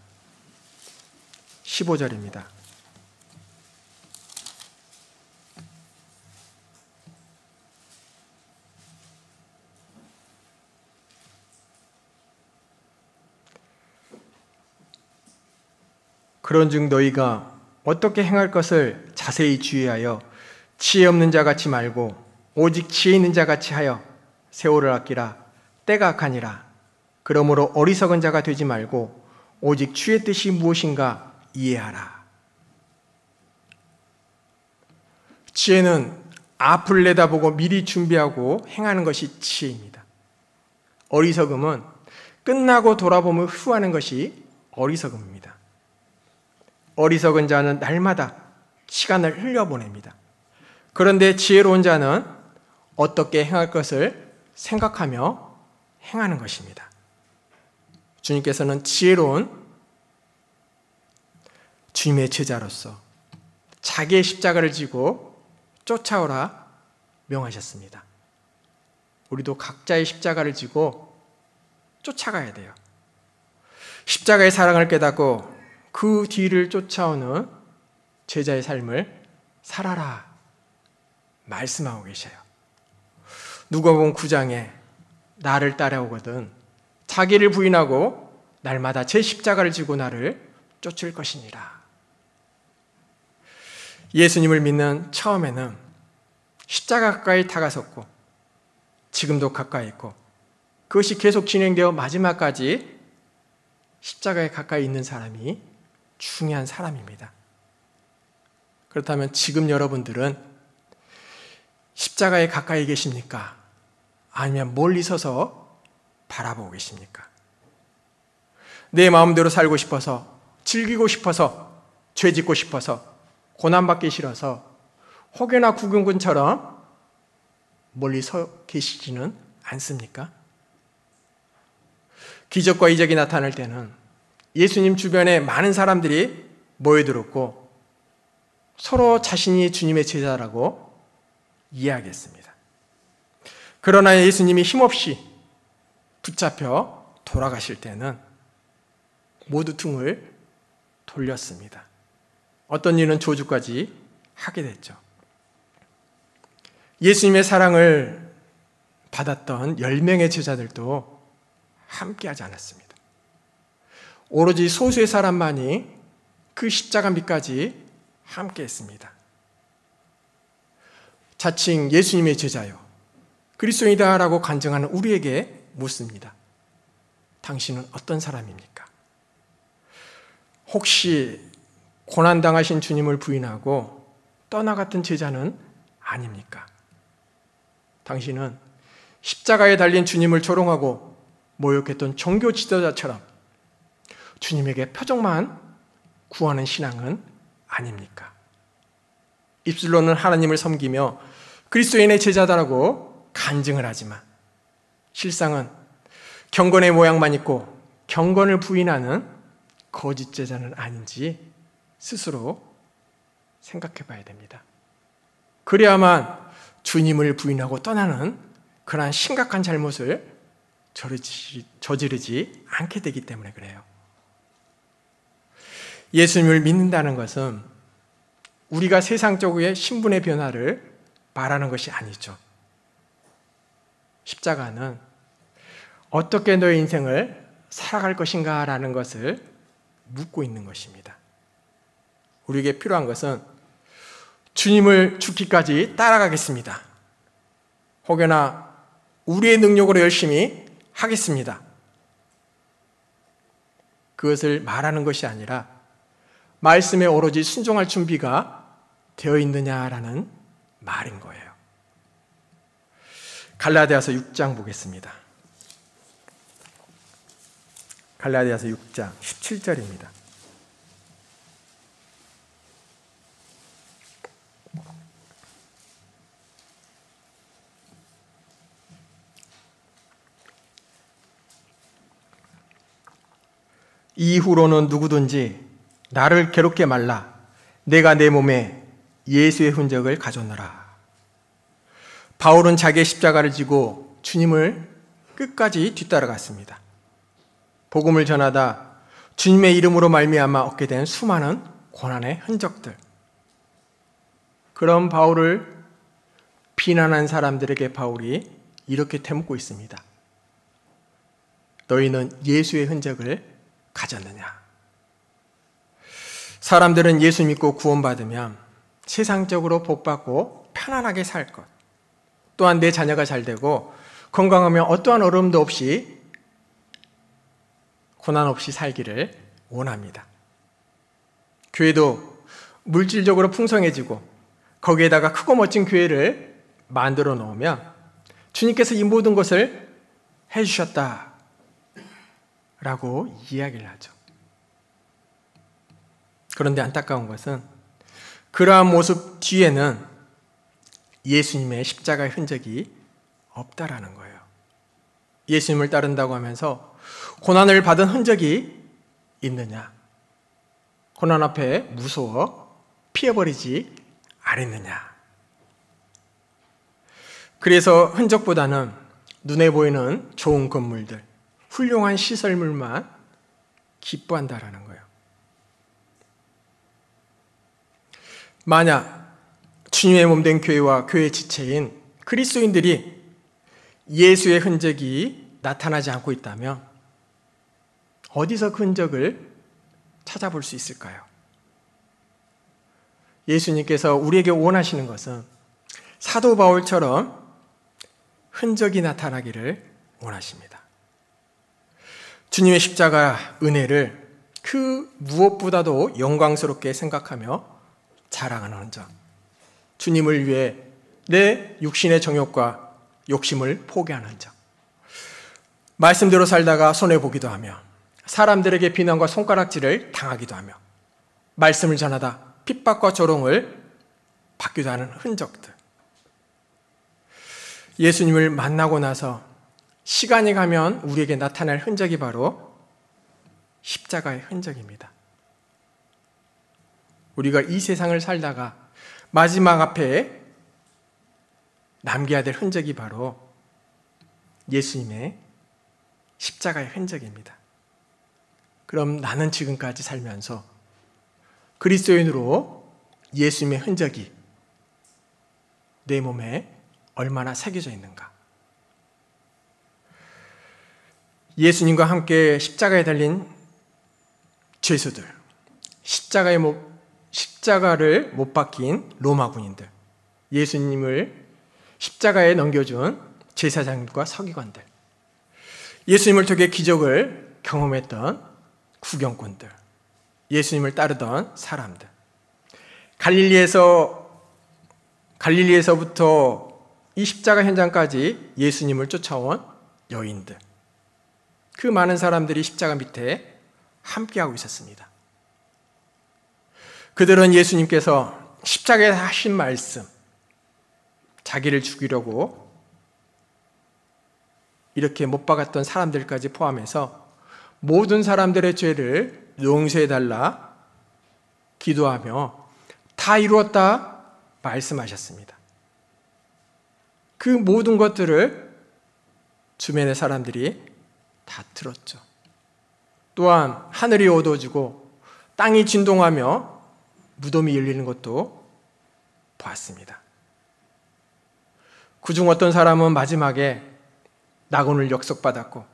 15절입니다. 그런즉 너희가 어떻게 행할 것을 자세히 주의하여 지혜 없는 자같이 말고 오직 지혜 있는 자같이 하여 세월을 아끼라. 때가 악하니라. 그러므로 어리석은 자가 되지 말고 오직 주의 뜻이 무엇인가 이해하라. 지혜는 앞을 내다보고 미리 준비하고 행하는 것이 지혜입니다. 어리석음은 끝나고 돌아보며 후회하는 것이 어리석음입니다. 어리석은 자는 날마다 시간을 흘려보냅니다. 그런데 지혜로운 자는 어떻게 행할 것을 생각하며 행하는 것입니다. 주님께서는 지혜로운 주님의 제자로서 자기의 십자가를 지고 쫓아오라 명하셨습니다. 우리도 각자의 십자가를 지고 쫓아가야 돼요. 십자가의 사랑을 깨닫고 그 뒤를 쫓아오는 제자의 삶을 살아라 말씀하고 계셔요. 누가복음 9장에 나를 따라오거든 자기를 부인하고 날마다 제 십자가를 지고 나를 쫓을 것이니라. 예수님을 믿는 처음에는 십자가 가까이 다가섰고 지금도 가까이 있고 그것이 계속 진행되어 마지막까지 십자가에 가까이 있는 사람이 중요한 사람입니다. 그렇다면 지금 여러분들은 십자가에 가까이 계십니까? 아니면 멀리 서서 바라보고 계십니까? 내 마음대로 살고 싶어서, 즐기고 싶어서, 죄 짓고 싶어서, 고난받기 싫어서 혹여나 구경꾼처럼 멀리 서 계시지는 않습니까? 기적과 이적이 나타날 때는 예수님 주변에 많은 사람들이 모여들었고 서로 자신이 주님의 제자라고 이해하겠습니다. 그러나 예수님이 힘없이 붙잡혀 돌아가실 때는 모두 등을 돌렸습니다. 어떤 이는 조주까지 하게 됐죠. 예수님의 사랑을 받았던 10명의 제자들도 함께하지 않았습니다. 오로지 소수의 사람만이 그 십자가 밑까지 함께했습니다. 자칭 예수님의 제자요 그리스도인이다라고 간증하는 우리에게 묻습니다. 당신은 어떤 사람입니까? 혹시 고난당하신 주님을 부인하고 떠나갔던 제자는 아닙니까? 당신은 십자가에 달린 주님을 조롱하고 모욕했던 종교 지도자처럼 주님에게 표적만 구하는 신앙은 아닙니까? 입술로는 하나님을 섬기며 그리스도인의 제자다라고 간증을 하지만 실상은 경건의 모양만 있고 경건을 부인하는 거짓 제자는 아닌지 스스로 생각해 봐야 됩니다. 그래야만 주님을 부인하고 떠나는 그러한 심각한 잘못을 저지르지 않게 되기 때문에 그래요. 예수님을 믿는다는 것은 우리가 세상적으로의 신분의 변화를 말하는 것이 아니죠. 십자가는 어떻게 너의 인생을 살아갈 것인가 라는 것을 묻고 있는 것입니다. 우리에게 필요한 것은 주님을 죽기까지 따라가겠습니다. 혹여나 우리의 능력으로 열심히 하겠습니다. 그것을 말하는 것이 아니라 말씀에 오로지 순종할 준비가 되어 있느냐라는 말인 거예요. 갈라디아서 6장 보겠습니다. 갈라디아서 6장 17절입니다. 이후로는 누구든지 나를 괴롭게 말라. 내가 내 몸에 예수의 흔적을 가졌노라. 바울은 자기의 십자가를 지고 주님을 끝까지 뒤따라갔습니다. 복음을 전하다 주님의 이름으로 말미암아 얻게 된 수많은 고난의 흔적들. 그런 바울을 비난한 사람들에게 바울이 이렇게 되묻고 있습니다. 너희는 예수의 흔적을 가졌느냐? 사람들은 예수 믿고 구원받으면 세상적으로 복받고 편안하게 살 것, 또한 내 자녀가 잘 되고 건강하며 어떠한 어려움도 없이 고난 없이 살기를 원합니다. 교회도 물질적으로 풍성해지고 거기에다가 크고 멋진 교회를 만들어 놓으면 주님께서 이 모든 것을 해주셨다 라고 이야기를 하죠. 그런데 안타까운 것은 그러한 모습 뒤에는 예수님의 십자가의 흔적이 없다라는 거예요. 예수님을 따른다고 하면서 고난을 받은 흔적이 있느냐? 고난 앞에 무서워 피해버리지 않았느냐? 그래서 흔적보다는 눈에 보이는 좋은 건물들, 훌륭한 시설물만 기뻐한다라는 거예요. 만약 주님의 몸된 교회와 교회 지체인 그리스도인들이 예수의 흔적이 나타나지 않고 있다면 어디서 그 흔적을 찾아볼 수 있을까요? 예수님께서 우리에게 원하시는 것은 사도 바울처럼 흔적이 나타나기를 원하십니다. 주님의 십자가 은혜를 그 무엇보다도 영광스럽게 생각하며 자랑하는 흔적. 주님을 위해 내 육신의 정욕과 욕심을 포기하는 흔적. 말씀대로 살다가 손해보기도 하며 사람들에게 비난과 손가락질을 당하기도 하며 말씀을 전하다 핍박과 조롱을 받기도 하는 흔적들. 예수님을 만나고 나서 시간이 가면 우리에게 나타날 흔적이 바로 십자가의 흔적입니다. 우리가 이 세상을 살다가 마지막 앞에 남겨야 될 흔적이 바로 예수님의 십자가의 흔적입니다. 그럼 나는 지금까지 살면서 그리스도인으로 예수님의 흔적이 내 몸에 얼마나 새겨져 있는가? 예수님과 함께 십자가에 달린 죄수들, 십자가를 못 박힌 로마 군인들, 예수님을 십자가에 넘겨준 제사장과 서기관들, 예수님을 통해 기적을 경험했던 구경꾼들, 예수님을 따르던 사람들, 갈릴리에서부터 이 십자가 현장까지 예수님을 쫓아온 여인들, 그 많은 사람들이 십자가 밑에 함께하고 있었습니다. 그들은 예수님께서 십자가에 하신 말씀, 자기를 죽이려고 이렇게 못 박았던 사람들까지 포함해서 모든 사람들의 죄를 용서해달라 기도하며 다 이루었다 말씀하셨습니다. 그 모든 것들을 주변의 사람들이 다 들었죠. 또한 하늘이 어두워지고 땅이 진동하며 무덤이 열리는 것도 보았습니다. 그중 어떤 사람은 마지막에 낙원을 역속받았고,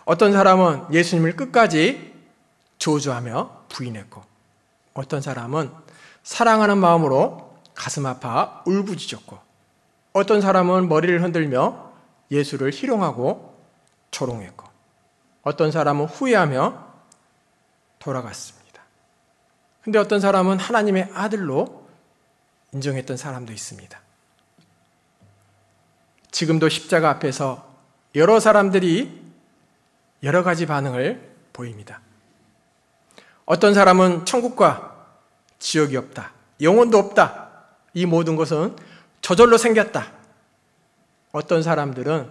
어떤 사람은 예수님을 끝까지 저주하며 부인했고, 어떤 사람은 사랑하는 마음으로 가슴 아파 울부짖었고, 어떤 사람은 머리를 흔들며 예수를 희롱하고 조롱했고, 어떤 사람은 후회하며 돌아갔습니다. 근데 어떤 사람은 하나님의 아들로 인정했던 사람도 있습니다. 지금도 십자가 앞에서 여러 사람들이 여러 가지 반응을 보입니다. 어떤 사람은 천국과 지옥이 없다, 영혼도 없다, 이 모든 것은 저절로 생겼다. 어떤 사람들은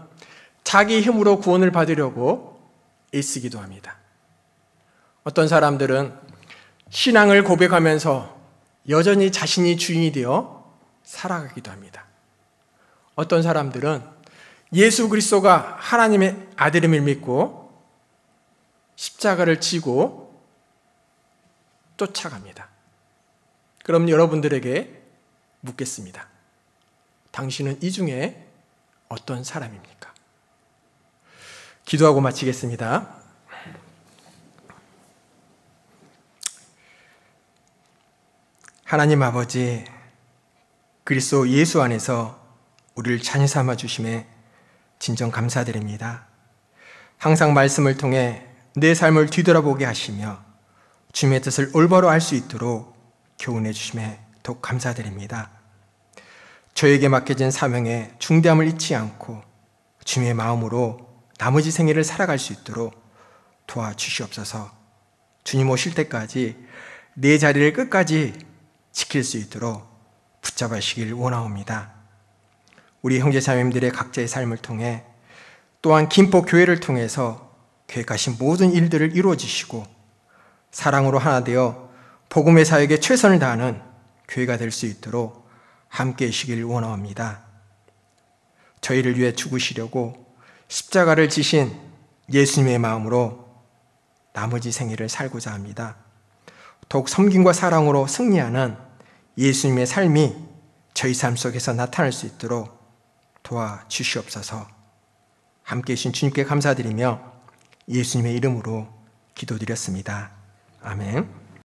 자기 힘으로 구원을 받으려고 애쓰기도 합니다. 어떤 사람들은 신앙을 고백하면서 여전히 자신이 주인이 되어 살아가기도 합니다. 어떤 사람들은 예수 그리스도가 하나님의 아들임을 믿고 십자가를 지고 쫓아갑니다. 그럼 여러분들에게 묻겠습니다. 당신은 이 중에 어떤 사람입니까? 기도하고 마치겠습니다. 하나님 아버지, 그리스도 예수 안에서 우리를 자녀 삼아 주심에 진정 감사드립니다. 항상 말씀을 통해 내 삶을 뒤돌아보게 하시며 주님의 뜻을 올바로 알 수 있도록 교훈해 주심에 더욱 감사드립니다. 저에게 맡겨진 사명의 중대함을 잊지 않고 주님의 마음으로 나머지 생애를 살아갈 수 있도록 도와주시옵소서. 주님 오실 때까지 내 자리를 끝까지 지킬 수 있도록 붙잡으시길 원하옵니다. 우리 형제자매님들의 각자의 삶을 통해 또한 김포교회를 통해서 계획하신 모든 일들을 이루어 주시고 사랑으로 하나 되어 복음의 사역에 최선을 다하는 교회가 될 수 있도록 함께해 주시길 원하옵니다. 저희를 위해 죽으시려고 십자가를 지신 예수님의 마음으로 나머지 생애를 살고자 합니다. 더욱 섬김과 사랑으로 승리하는 예수님의 삶이 저희 삶 속에서 나타날 수 있도록 도와주시옵소서. 함께해 주신 주님께 감사드리며 예수님의 이름으로 기도드렸습니다. 아멘.